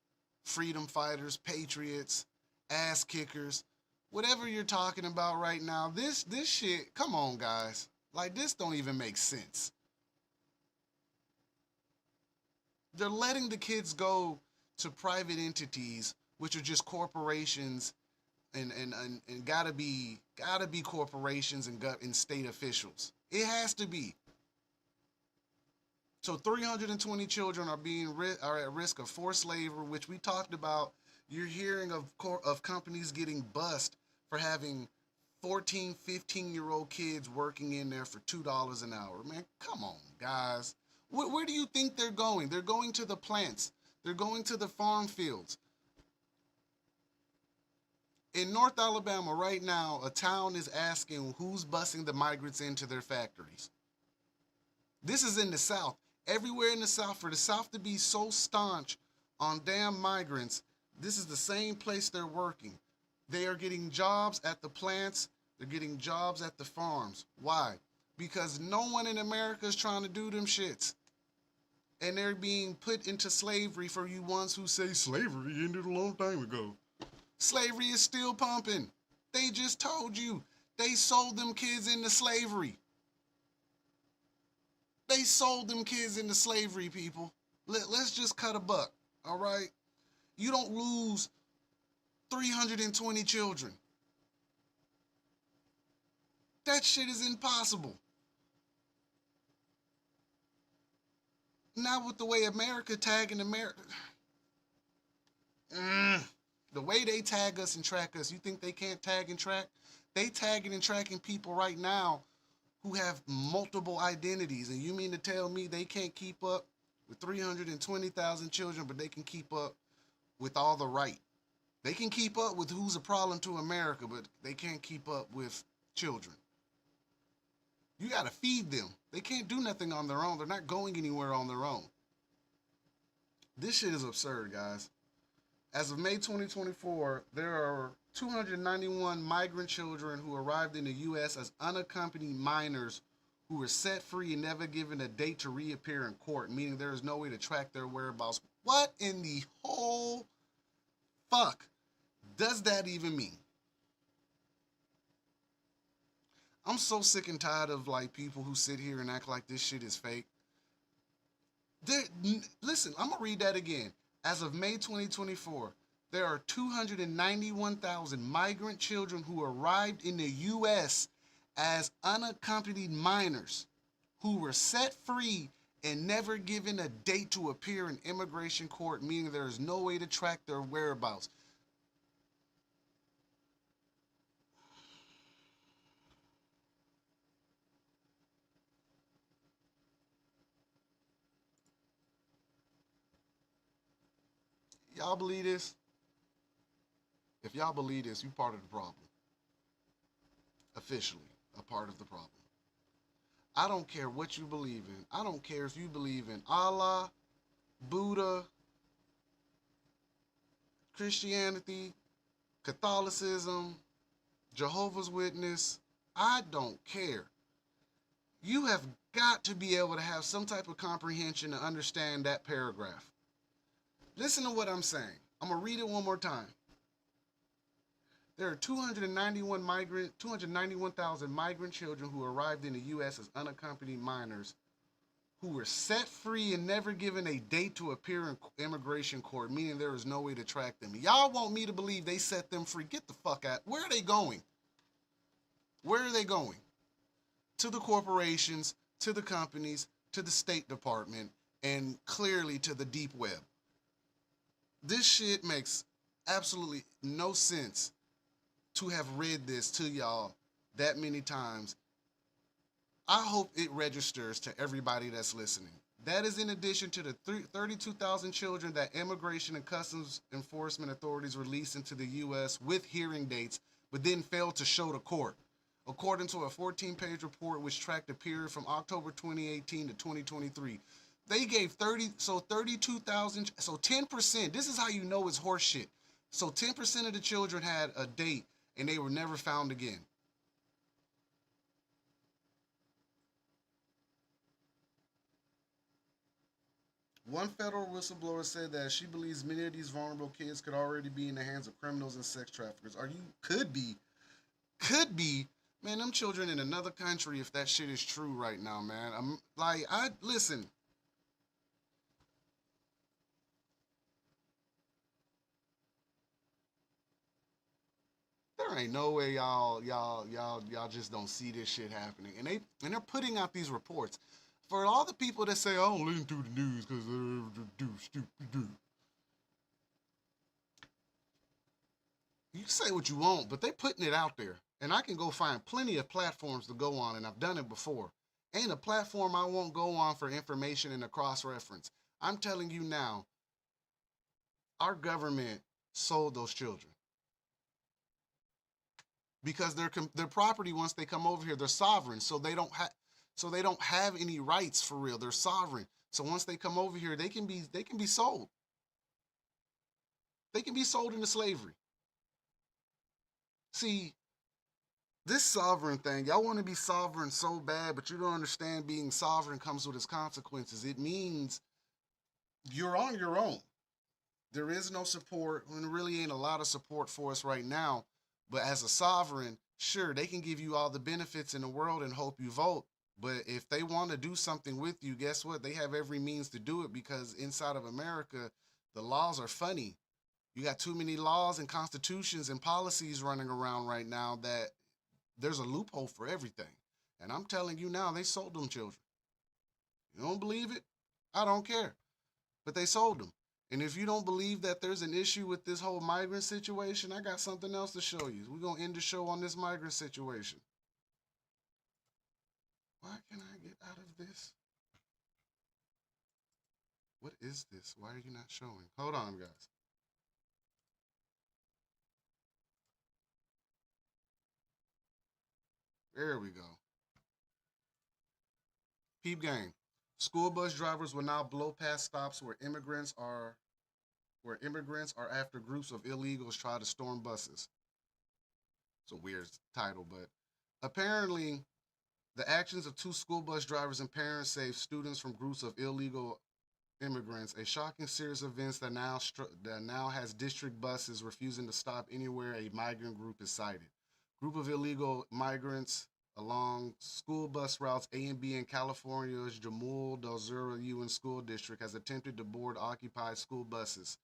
freedom fighters, patriots, ass kickers, whatever you're talking about right now, this shit, come on, guys. Like, this don't even make sense. They're letting the kids go to private entities, which are just corporations and gotta be corporations and state officials. It has to be. So 320 children are at risk of forced labor, which we talked about. You're hearing of companies getting bust for having 14, 15-year-old kids working in there for $2 an hour. Man, come on, guys. Where do you think they're going? They're going to the plants. They're going to the farm fields. In North Alabama right now, a town is asking who's busing the migrants into their factories. This is in the South. Everywhere in the South, for the South to be so staunch on damn migrants, this is the same place they're working. They are getting jobs at the plants. They're getting jobs at the farms. Why? Because no one in America is trying to do them shits. And they're being put into slavery for you ones who say slavery ended a long time ago. Slavery is still pumping. They just told you. They sold them kids into slavery. They sold them kids into slavery, people. Let's just cut a buck, all right? You don't lose 320 children. That shit is impossible. Now with the way America tagging America, the way they tag us and track us, you think they can't tag and track? They tagging and tracking people right now who have multiple identities, and you mean to tell me they can't keep up with 320,000 children, but they can keep up with all the right? They can keep up with who's a problem to America, but they can't keep up with children. You got to feed them. They can't do nothing on their own. They're not going anywhere on their own. This shit is absurd, guys. As of May 2024, there are 291 migrant children who arrived in the U.S. as unaccompanied minors who were set free and never given a date to reappear in court, meaning there is no way to track their whereabouts. What in the whole fuck does that even mean? I'm so sick and tired of like people who sit here and act like this shit is fake. Listen, I'm gonna read that again. As of May 2024, there are 291,000 migrant children who arrived in the U.S. as unaccompanied minors who were set free and never given a date to appear in immigration court, meaning there is no way to track their whereabouts. Y'all believe this? If y'all believe this, you part of the problem. Officially, a part of the problem. I don't care what you believe in. I don't care if you believe in Allah, Buddha, Christianity, Catholicism, Jehovah's Witness. I don't care. You have got to be able to have some type of comprehension to understand that paragraph. Listen to what I'm saying. I'm going to read it one more time. There are 291,000 migrant children who arrived in the U.S. as unaccompanied minors who were set free and never given a date to appear in immigration court, meaning there is no way to track them. Y'all want me to believe they set them free. Get the fuck out. Where are they going? Where are they going? To the corporations, to the companies, to the State Department, and clearly to the deep web. This shit makes absolutely no sense to have read this to y'all that many times. I hope it registers to everybody that's listening. That is in addition to the 32,000 children that Immigration and Customs Enforcement authorities released into the U.S. with hearing dates, but then failed to show to court. According to a 14-page report which tracked the period from October 2018 to 2023. They gave 32,000, so 10%, this is how you know it's horseshit. So 10% of the children had a date and they were never found again. One federal whistleblower said that she believes many of these vulnerable kids could already be in the hands of criminals and sex traffickers. Could be. Man, them children in another country, if that shit is true right now, man. Listen. There ain't no way y'all just don't see this shit happening. And they're putting out these reports. For all the people that say, I don't listen to the news because they're stupid. You can say what you want, but they're putting it out there. And I can go find plenty of platforms to go on, and I've done it before. Ain't a platform I won't go on for information and a cross-reference. I'm telling you now, our government sold those children. Because their property, once they come over here, they're sovereign, so they don't have any rights for real. They're sovereign. So once they come over here, they can be sold. They can be sold into slavery. See, this sovereign thing, y'all want to be sovereign so bad, but you don't understand being sovereign comes with its consequences. It means you're on your own. There is no support, and there really ain't a lot of support for us right now. But as a sovereign, sure, they can give you all the benefits in the world and hope you vote. But if they want to do something with you, guess what? They have every means to do it, because inside of America, the laws are funny. You got too many laws and constitutions and policies running around right now that there's a loophole for everything. And I'm telling you now, they sold them children. You don't believe it? I don't care. But they sold them. And if you don't believe that there's an issue with this whole migrant situation, I got something else to show you. We're going to end the show on this migrant situation. Why can't I get out of this? What is this? Why are you not showing? Hold on, guys. There we go. Peep gang. School bus drivers will now blow past stops where immigrants are after groups of illegals try to storm buses. It's a weird title, but apparently the actions of two school bus drivers and parents saved students from groups of illegal immigrants, a shocking series of events that now has district buses refusing to stop anywhere a migrant group is sighted. Group of illegal migrants along school bus routes A and B in California's Jamul del Sur UN School District has attempted to board occupied school buses.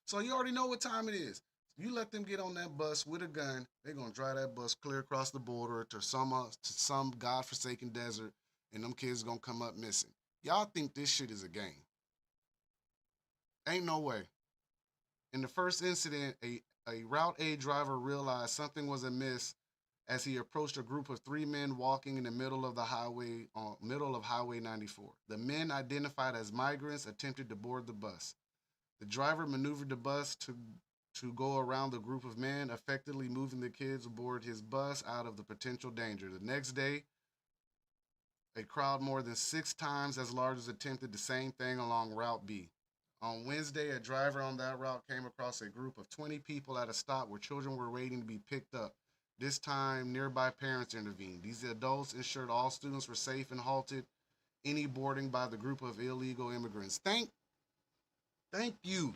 So you already know what time it is. You let them get on that bus with a gun, they're going to drive that bus clear across the border to some godforsaken desert, and them kids going to come up missing. Y'all think this shit is a game. Ain't no way. In the first incident, a Route A driver realized something was amiss as he approached a group of three men walking in the middle of Highway 94. The men, identified as migrants, attempted to board the bus. The driver maneuvered the bus to go around the group of men, effectively moving the kids aboard his bus out of the potential danger. The next day, a crowd more than 6 times as large as attempted the same thing along Route B. On Wednesday, a driver on that route came across a group of 20 people at a stop where children were waiting to be picked up. This time, nearby parents intervened. These adults ensured all students were safe and halted any boarding by the group of illegal immigrants. Thank you.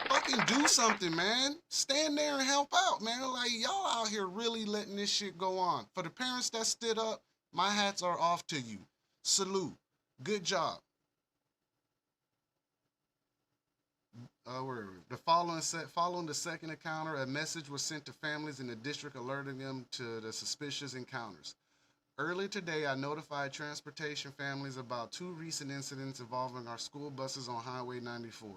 Fucking do something, man. Stand there and help out, man. Like, y'all out here really letting this shit go on. For the parents that stood up, my hats are off to you. Salute. Good job. Following the second encounter, a message was sent to families in the district alerting them to the suspicious encounters. Earlier today, I notified transportation families about two recent incidents involving our school buses on Highway 94.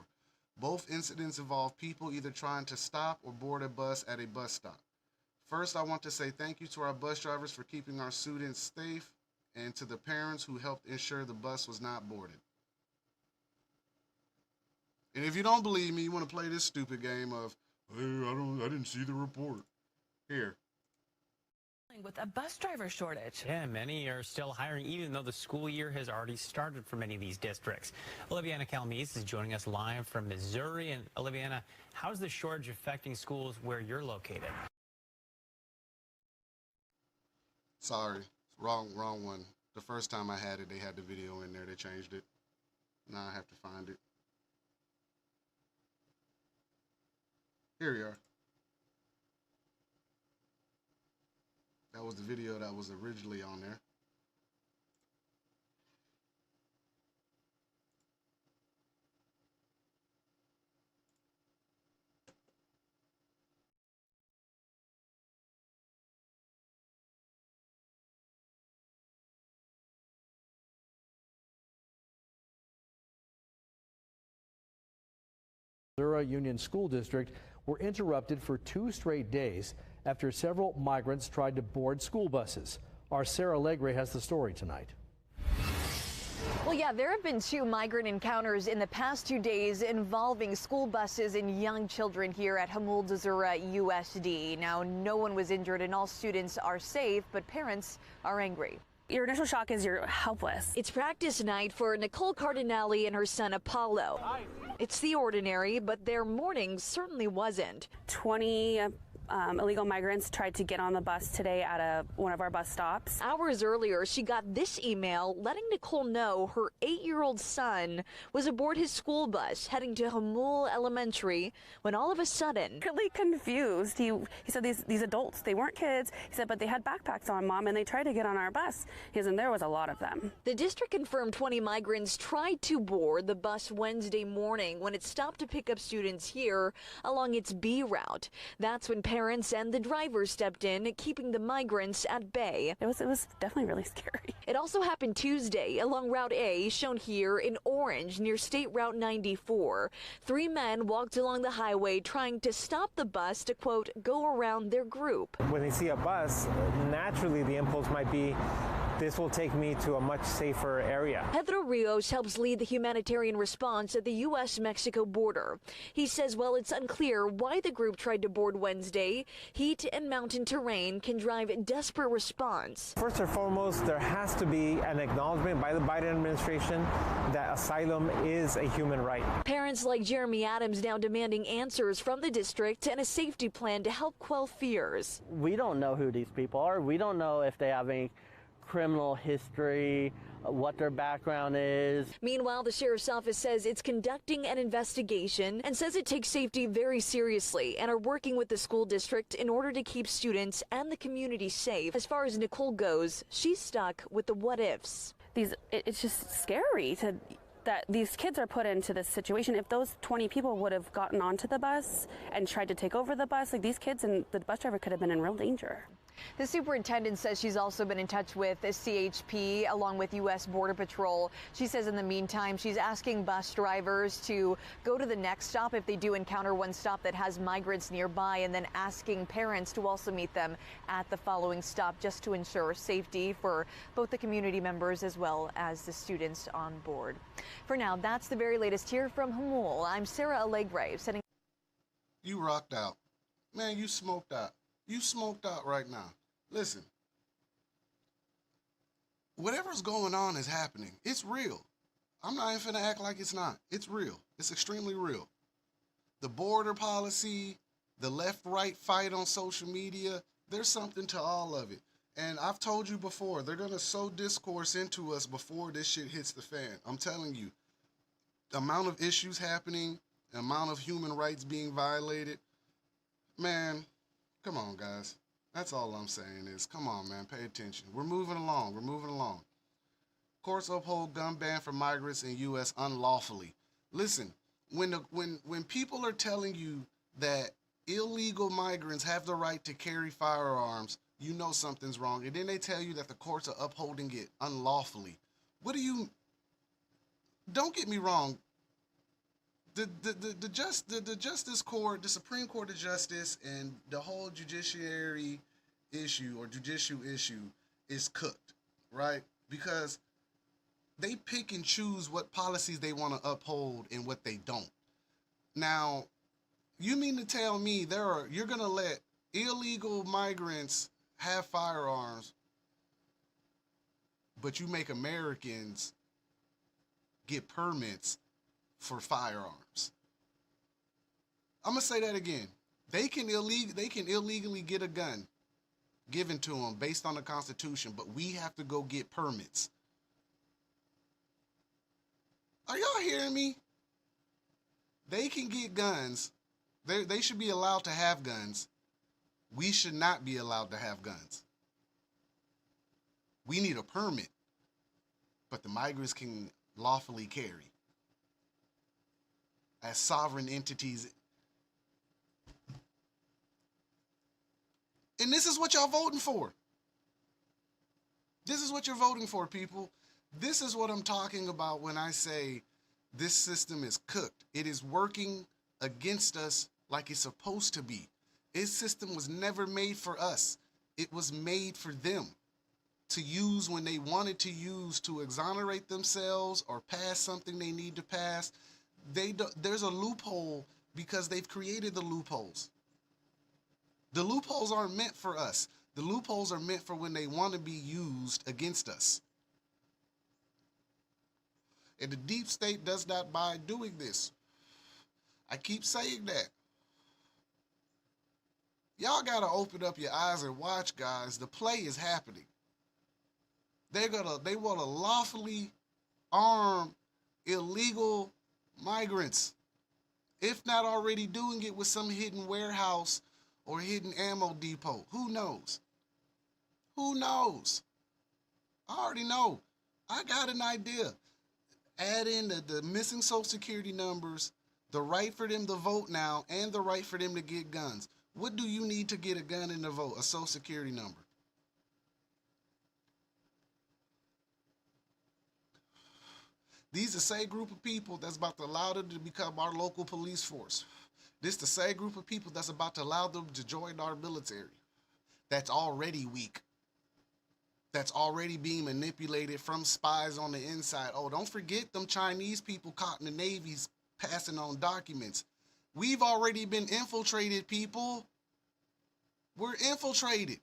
Both incidents involve people either trying to stop or board a bus at a bus stop. First, I want to say thank you to our bus drivers for keeping our students safe and to the parents who helped ensure the bus was not boarded. And if you don't believe me, you want to play this stupid game of, hey, I didn't see the report. Here. With a bus driver shortage. Yeah, many are still hiring, even though the school year has already started for many of these districts. Oliviana Calmes is joining us live from Missouri. And Oliviana, how's the shortage affecting schools where you're located? Sorry, wrong one. The first time I had it, they had the video in there. They changed it. Now I have to find it. Here we are. That was the video that was originally on there. Missouri Union School District were interrupted for 2 straight days after several migrants tried to board school buses. Our Sarah Legre has the story tonight. Well, yeah, there have been 2 migrant encounters in the past 2 days involving school buses and young children here at Hamul Dezura USD. Now, no one was injured and all students are safe, but parents are angry. Your initial shock is you're helpless. It's practice night for Nicole Cardinale and her son Apollo. It's the ordinary, but their morning certainly wasn't. 20 illegal migrants tried to get on the bus today at one of our bus stops. Hours earlier, she got this email letting Nicole know her 8-year-old son was aboard his school bus heading to Hamul Elementary when all of a sudden... Really confused. He said these adults, they weren't kids. He said, but they had backpacks on, Mom, and they tried to get on our bus. He said, and there was a lot of them. The district confirmed 20 migrants tried to board the bus Wednesday morning when it stopped to pick up students here along its B route. That's when parents and the driver stepped in, keeping the migrants at bay. It was definitely really scary. It also happened Tuesday along Route A, shown here in orange near State Route 94. 3 men walked along the highway trying to stop the bus to, quote, go around their group. When they see a bus, naturally the impulse might be, this will take me to a much safer area. Pedro Rios helps lead the humanitarian response at the U.S.-Mexico border. He says while it's unclear why the group tried to board Wednesday, heat and mountain terrain can drive a desperate response. First and foremost, there has to be an acknowledgement by the Biden administration that asylum is a human right. Parents like Jeremy Adams now demanding answers from the district and a safety plan to help quell fears. We don't know who these people are. We don't know if they have any criminal history, what their background is. Meanwhile, the sheriff's office says it's conducting an investigation and says it takes safety very seriously and are working with the school district in order to keep students and the community safe. As far as Nicole goes, she's stuck with the what ifs. It's just scary that these kids are put into this situation. If those 20 people would have gotten onto the bus and tried to take over the bus, like these kids and the bus driver could have been in real danger. The superintendent says she's also been in touch with the CHP along with U.S. Border Patrol. She says in the meantime, she's asking bus drivers to go to the next stop if they do encounter one stop that has migrants nearby, and then asking parents to also meet them at the following stop just to ensure safety for both the community members as well as the students on board. For now, that's the very latest here from Hamul. I'm Sarah Allegre. You rocked out. Man, you smoked out. You smoked out right now. Listen, whatever's going on is happening. It's real. I'm not even finna act like it's not. It's real. It's extremely real. The border policy, the left-right fight on social media, there's something to all of it. And I've told you before, they're gonna sow discourse into us before this shit hits the fan. I'm telling you, the amount of issues happening, the amount of human rights being violated, man, come on, guys. That's all I'm saying is, come on, man, pay attention. We're moving along. We're moving along. Courts uphold gun ban for migrants in U.S. unlawfully. Listen, when people are telling you that illegal migrants have the right to carry firearms you know something's wrong. And then they tell you that the courts are upholding it unlawfully. Don't get me wrong. The Justice Court, the Supreme Court of Justice, and the whole judiciary issue or judicial issue is cooked, right? Because they pick and choose what policies they want to uphold and what they don't. Now, you mean to tell me you're going to let illegal migrants have firearms, but you make Americans get permits for firearms? I'm going to say that again. They can illegally get a gun given to them based on the Constitution, but we have to go get permits. Are y'all hearing me? They can get guns. They should be allowed to have guns. We should not be allowed to have guns. We need a permit, but the migrants can lawfully carry as sovereign entities. And this is what y'all voting for. This is what you're voting for, people. This is what I'm talking about when I say this system is cooked. It is working against us like it's supposed to be. This system was never made for us. It was made for them to use when they wanted to use to exonerate themselves or pass something they need to pass. There's a loophole because they've created the loopholes. The loopholes aren't meant for us. The loopholes are meant for when they want to be used against us. And the deep state does not by doing this. I keep saying that. Y'all got to open up your eyes and watch, guys. The play is happening. They want to lawfully arm illegal migrants, if not already doing it with some hidden warehouse or hidden ammo depot. Who knows? Who knows? I already know. I got an idea. Add in the missing social security numbers, the right for them to vote now, and the right for them to get guns. What do you need to get a gun and to vote? A social security number. These are the same group of people that's about to allow them to become our local police force. This is the same group of people that's about to allow them to join our military. That's already weak. That's already being manipulated from spies on the inside. Oh, don't forget them Chinese people caught in the Navy's passing on documents. We've already been infiltrated, people. We're infiltrated.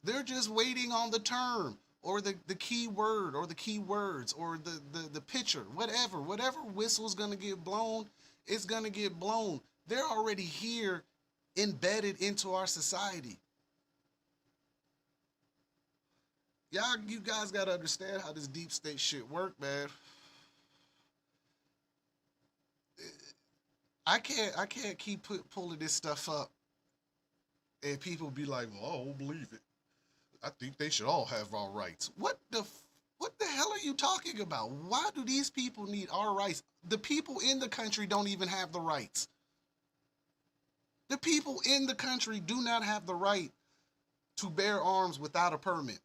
They're just waiting on the term or the key word or the keywords or the picture, whatever whistle's going to get blown, it's going to get blown. They're already here embedded into our society. You guys got to understand how this deep state shit work, man. I can't keep pulling this stuff up and people be like, well, I don't believe it. I think they should all have our rights. What the hell are you talking about? Why do these people need our rights? The people in the country don't even have the rights. The people in the country do not have the right to bear arms without a permit.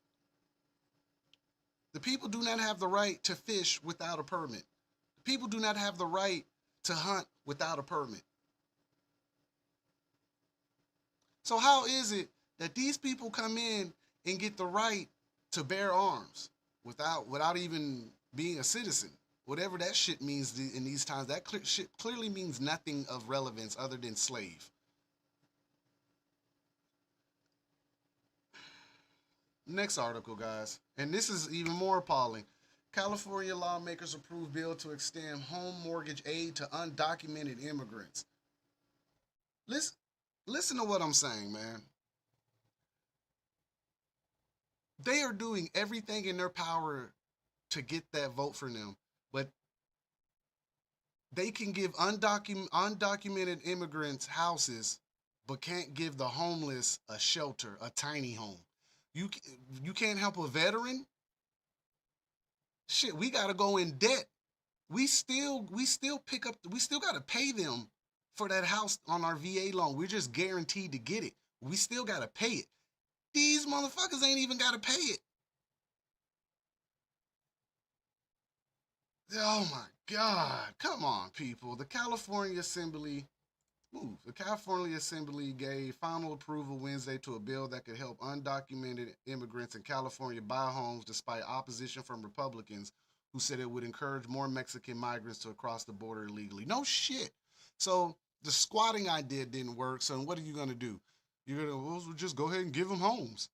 The people do not have the right to fish without a permit. The people do not have the right to hunt without a permit. So how is it that these people come in and get the right to bear arms without even being a citizen? Whatever that shit means in these times, that shit clearly means nothing of relevance other than slave. Next article, guys. And this is even more appalling. California lawmakers approve bill to extend home mortgage aid to undocumented immigrants. Listen to what I'm saying, man. They are doing everything in their power to get that vote for them, but they can give undocumented immigrants houses, but can't give the homeless a shelter, a tiny home. You can't help a veteran? Shit, we gotta go in debt. We still gotta pay them for that house on our VA loan. We're just guaranteed to get it. We still gotta pay it. These motherfuckers ain't even got to pay it. Oh my God. Come on, people. The California Assembly gave final approval Wednesday to a bill that could help undocumented immigrants in California buy homes despite opposition from Republicans who said it would encourage more Mexican migrants to cross the border illegally. No shit. So the squatting idea didn't work. So what are you going to do? You're going to just go ahead and give them homes.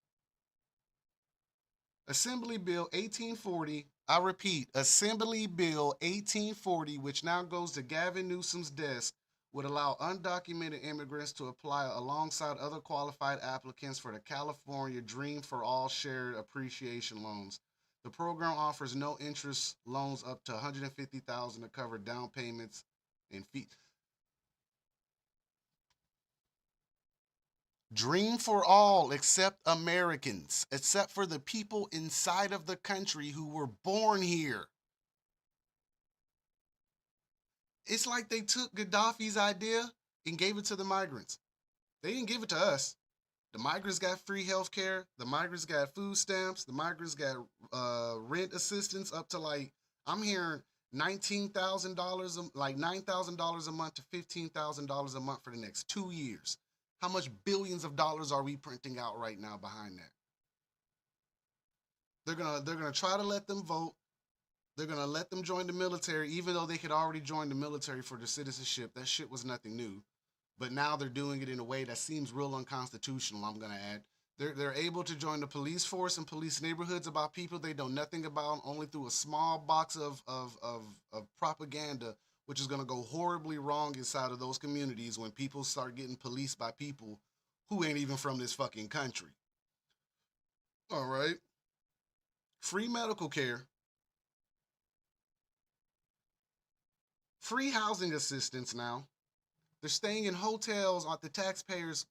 Assembly Bill 1840, I repeat, Assembly Bill 1840, which now goes to Gavin Newsom's desk, would allow undocumented immigrants to apply alongside other qualified applicants for the California Dream for All Shared Appreciation Loans. The program offers no interest loans up to $150,000 to cover down payments and fees. Dream for all except Americans, except for the people inside of the country who were born here. It's like they took Gaddafi's idea and gave it to the migrants. They didn't give it to us. The migrants got free health care. The migrants got food stamps. The migrants got rent assistance up to like, I'm hearing $19,000, like $9,000 a month to $15,000 a month for the next 2 years. How much billions of dollars are we printing out right now behind that? They're gonna try to let them vote. They're gonna let them join the military, even though they could already join the military for their citizenship. That shit was nothing new. But now they're doing it in a way that seems real unconstitutional, I'm gonna add. They're able to join the police force and police neighborhoods about people they know nothing about, only through a small box of propaganda, which is going to go horribly wrong inside of those communities when people start getting policed by people who ain't even from this fucking country. All right. Free medical care. Free housing assistance now. They're staying in hotels at the taxpayers'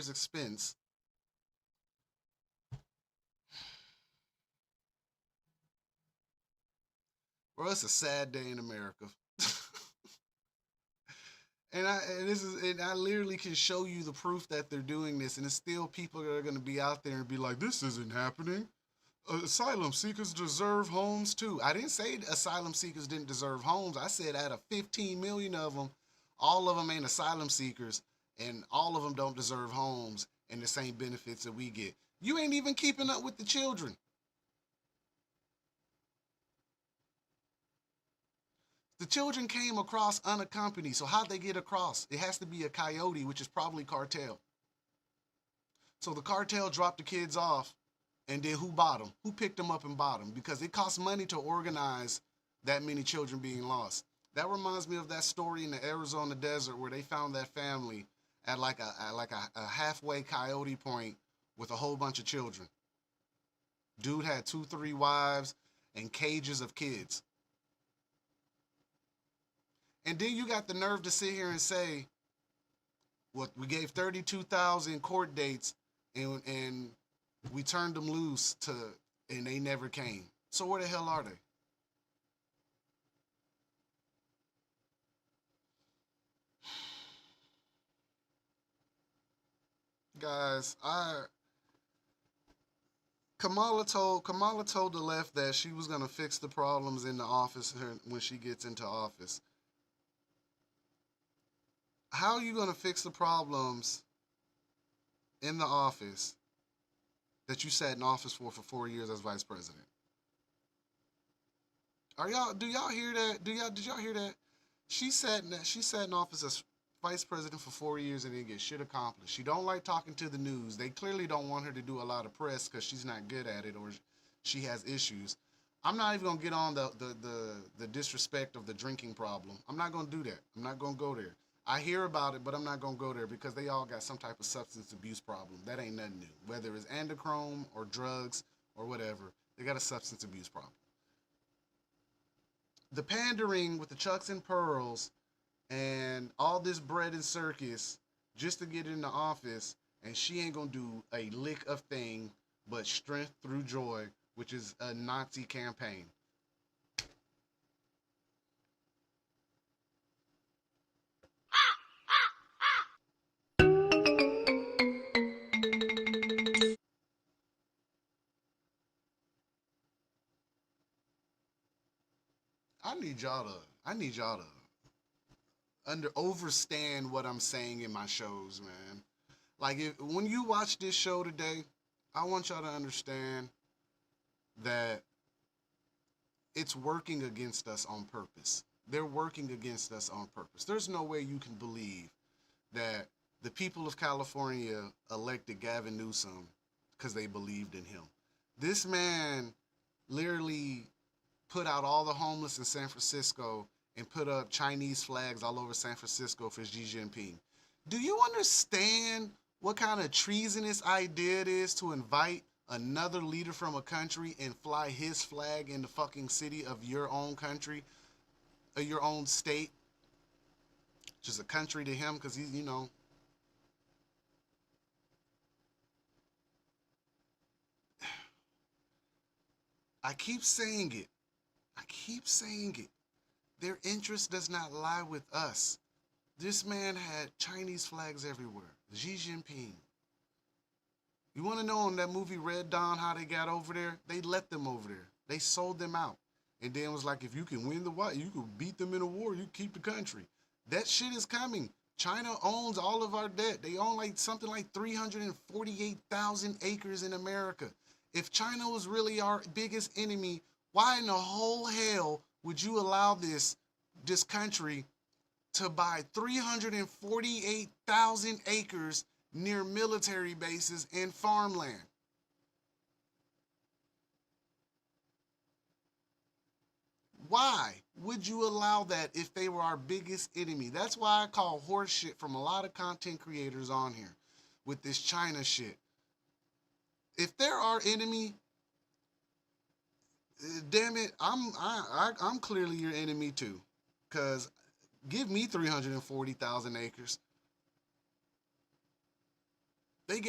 expense. Well, it's a sad day in America. And I literally can show you the proof that they're doing this, and it's still people that are going to be out there and be like, this isn't happening. Asylum seekers deserve homes too. I didn't say asylum seekers didn't deserve homes. I said out of 15 million of them, all of them ain't asylum seekers, and all of them don't deserve homes and the same benefits that we get. You ain't even keeping up with the children. The children came across unaccompanied, so how'd they get across? It has to be a coyote, which is probably cartel. So the cartel dropped the kids off, and then who bought them? Who picked them up and bought them? Because it costs money to organize that many children being lost. That reminds me of that story in the Arizona desert where they found that family at like a halfway coyote point with a whole bunch of children. Dude had 2, 3 wives and cages of kids. And then you got the nerve to sit here and say, well, we gave 32,000 court dates and we turned them loose and they never came. So where the hell are they? Guys, Kamala told the left that she was gonna fix the problems in the office when she gets into office. How are you gonna fix the problems in the office that you sat in office for 4 years as vice president? Do y'all hear that? Did y'all hear that? She sat in office as vice president for 4 years and didn't get shit accomplished. She don't like talking to the news. They clearly don't want her to do a lot of press because she's not good at it or she has issues. I'm not even gonna get on the disrespect of the drinking problem. I'm not gonna do that. I'm not gonna go there. I hear about it, but I'm not gonna go there because they all got some type of substance abuse problem. That ain't nothing new. Whether it's androchrome or drugs or whatever, they got a substance abuse problem. The pandering with the Chucks and Pearls and all this bread and circus just to get in the office, and she ain't gonna do a lick of thing but strength through joy, which is a Nazi campaign. need y'all to overstand what I'm saying in my shows, man. Like, when you watch this show today, I want y'all to understand that it's working against us on purpose. They're working against us on purpose. There's no way you can believe that the people of California elected Gavin Newsom because they believed in him. This man literally put out all the homeless in San Francisco and put up Chinese flags all over San Francisco for Xi Jinping. Do you understand what kind of treasonous idea it is to invite another leader from a country and fly his flag in the fucking city of your own country, or your own state? Just a country to him because he's, I keep saying it. Their interest does not lie with us. This man had Chinese flags everywhere. Xi Jinping. You want to know in that movie Red Dawn how they got over there? They let them over there. They sold them out. And then was like, if you can win the war, you can beat them in a war, you keep the country. That shit is coming. China owns all of our debt. They own something like 348,000 acres in America. If China was really our biggest enemy, why in the whole hell would you allow this country to buy 348,000 acres near military bases and farmland? Why would you allow that if they were our biggest enemy? That's why I call horse shit from a lot of content creators on here with this China shit. If they're our enemy, damn it, I'm clearly your enemy too. Cause give me 340,000 acres. They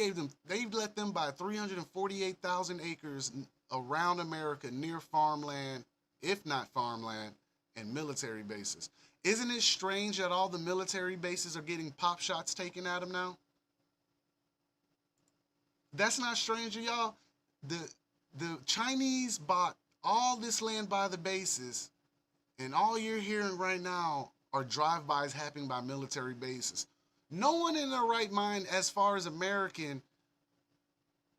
let them buy 348,000 acres around America near farmland, if not farmland, and military bases. Isn't it strange that all the military bases are getting pop shots taken at them now? That's not strange to y'all. The Chinese bought all this land by the bases, and all you're hearing right now are drive-bys happening by military bases. No one in their right mind, as far as American,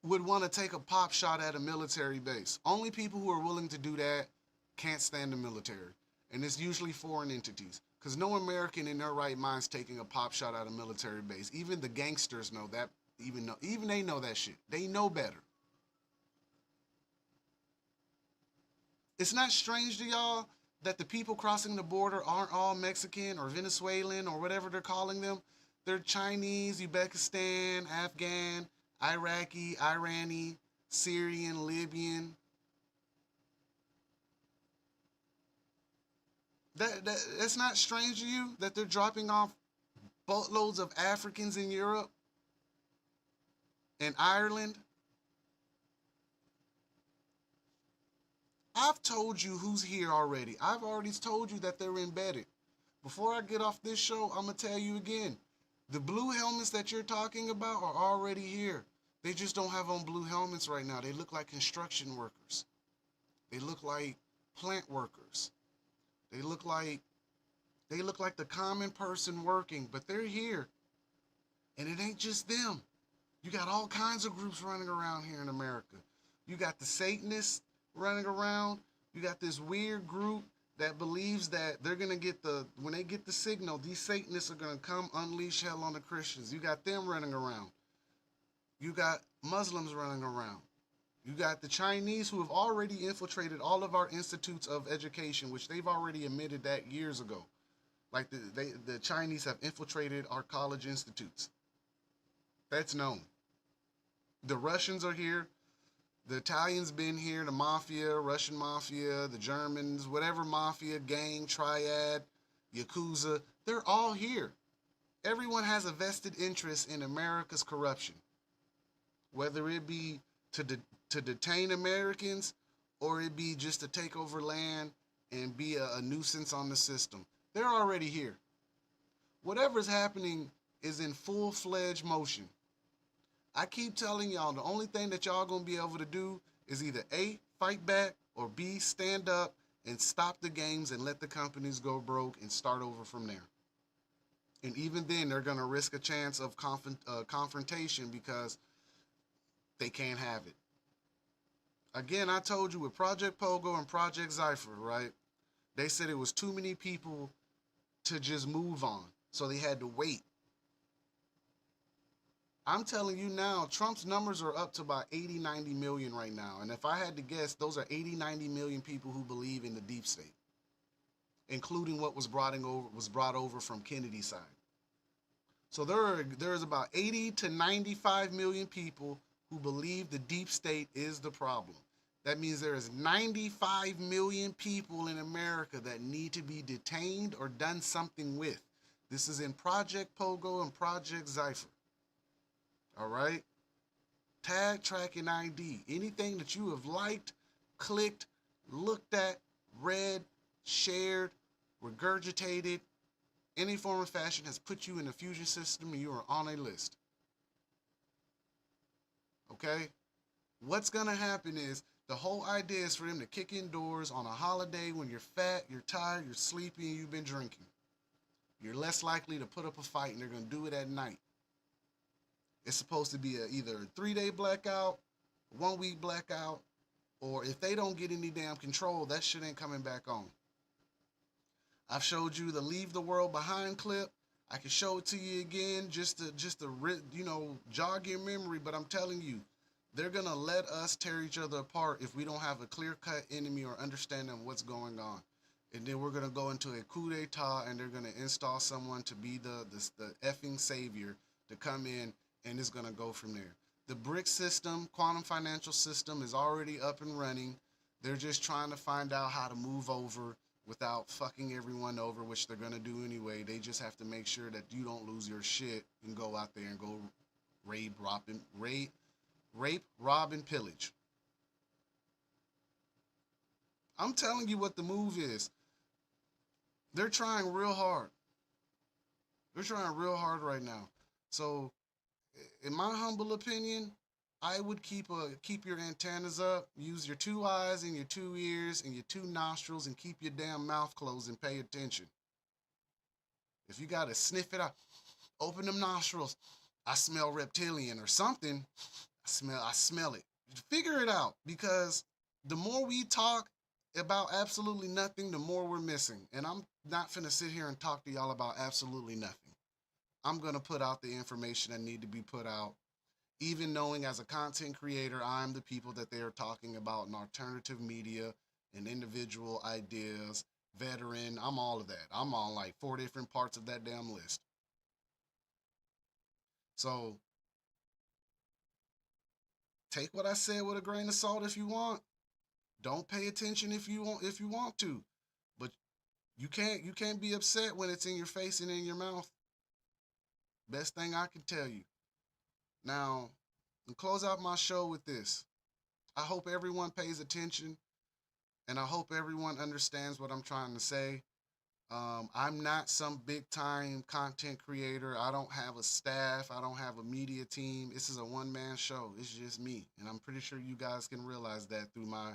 would want to take a pop shot at a military base. Only people who are willing to do that can't stand the military. And it's usually foreign entities. Because no American in their right mind is taking a pop shot at a military base. Even the gangsters know that. Even they know that shit. They know better. It's not strange to y'all that the people crossing the border aren't all Mexican or Venezuelan or whatever they're calling them. They're Chinese, Uzbekistan, Afghan, Iraqi, Irani, Syrian, Libyan. That's not strange to you that they're dropping off boatloads of Africans in Europe and Ireland? I've told you who's here already. I've already told you that they're embedded. Before I get off this show, I'm going to tell you again. The blue helmets that you're talking about are already here. They just don't have on blue helmets right now. They look like construction workers. They look like plant workers. They look like the common person working, but they're here. And it ain't just them. You got all kinds of groups running around here in America. You got the Satanists running around. You got this weird group that believes that they're going to when they get the signal, these Satanists are going to come unleash hell on the Christians. You got them running around. You got Muslims running around. You got the Chinese who have already infiltrated all of our institutes of education, which they've already admitted that years ago. Like the Chinese have infiltrated our college institutes. That's known. The Russians are here. The Italians been here, the mafia, Russian mafia, the Germans, whatever mafia, gang, triad, Yakuza, they're all here. Everyone has a vested interest in America's corruption, whether it be to detain Americans or it be just to take over land and be a nuisance on the system. They're already here. Whatever's happening is in full-fledged motion. I keep telling y'all the only thing that y'all gonna be able to do is either A, fight back, or B, stand up and stop the games and let the companies go broke and start over from there. And even then, they're going to risk a chance of confrontation because they can't have it. Again, I told you with Project Pogo and Project Zypher, right? They said it was too many people to just move on, so they had to wait. I'm telling you now, Trump's numbers are up to about 80, 90 million right now. And if I had to guess, those are 80, 90 million people who believe in the deep state, including what was brought over from Kennedy's side. So there's about 80 to 95 million people who believe the deep state is the problem. That means there is 95 million people in America that need to be detained or done something with. This is in Project Pogo and Project Zypher. All right? Tag, track, and ID. Anything that you have liked, clicked, looked at, read, shared, regurgitated, any form or fashion has put you in the fusion system and you are on a list. Okay? What's going to happen is the whole idea is for them to kick in doors on a holiday when you're fat, you're tired, you're sleepy, and you've been drinking. You're less likely to put up a fight, and they're going to do it at night. It's supposed to be either a 3-day blackout, 1-week blackout, or if they don't get any damn control, that shit ain't coming back on. I've showed you the Leave the World Behind clip. I can show it to you again just to jog your memory, but I'm telling you, they're going to let us tear each other apart if we don't have a clear-cut enemy or understanding of what's going on. And then we're going to go into a coup d'etat, and they're going to install someone to be the effing savior to come in, and it's going to go from there. The BRIC system, quantum financial system, is already up and running. They're just trying to find out how to move over without fucking everyone over, which they're going to do anyway. They just have to make sure that you don't lose your shit and go out there and go rape, rob, and pillage. I'm telling you what the move is. They're trying real hard. They're trying real hard right now. So, in my humble opinion, I would keep your antennas up, use your 2 eyes and your 2 ears and your 2 nostrils, and keep your damn mouth closed and pay attention. If you gotta sniff it out, open them nostrils. I smell reptilian or something. I smell it. Figure it out, because the more we talk about absolutely nothing, the more we're missing. And I'm not finna sit here and talk to y'all about absolutely nothing. I'm gonna put out the information that need to be put out, even knowing as a content creator, I'm the people that they are talking about in alternative media and individual ideas, veteran, I'm all of that. I'm on like 4 different parts of that damn list. So, take what I said with a grain of salt if you want. Don't pay attention if you want to. But you can't be upset when it's in your face and in your mouth. Best thing I can tell you. Now, to close out my show with this, I hope everyone pays attention, and I hope everyone understands what I'm trying to say. I'm not some big-time content creator. I don't have a staff. I don't have a media team. This is a one-man show. It's just me, and I'm pretty sure you guys can realize that through my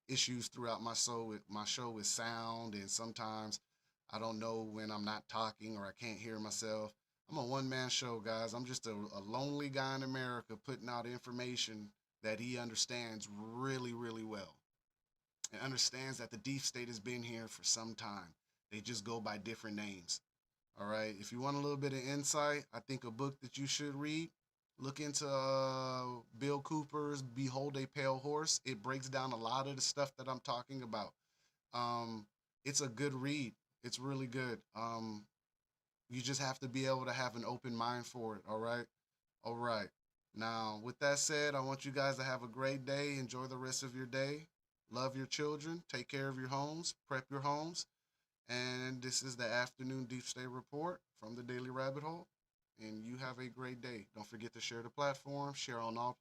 issues throughout my show with sound, and sometimes I don't know when I'm not talking or I can't hear myself. I'm a one-man show, guys. I'm just a lonely guy in America putting out information that he understands really, really well, and understands that the deep state has been here for some time. They just go by different names. All right. If you want a little bit of insight, I think a book that you should read, look into Bill Cooper's Behold a Pale Horse. It breaks down a lot of the stuff that I'm talking about. It's a good read. It's really good. You just have to be able to have an open mind for it. All right. All right. Now, with that said, I want you guys to have a great day. Enjoy the rest of your day. Love your children. Take care of your homes. Prep your homes. And this is the Afternoon Deep State Report from the Daily Rabbit Hole. And you have a great day. Don't forget to share the platform. Share on all platforms.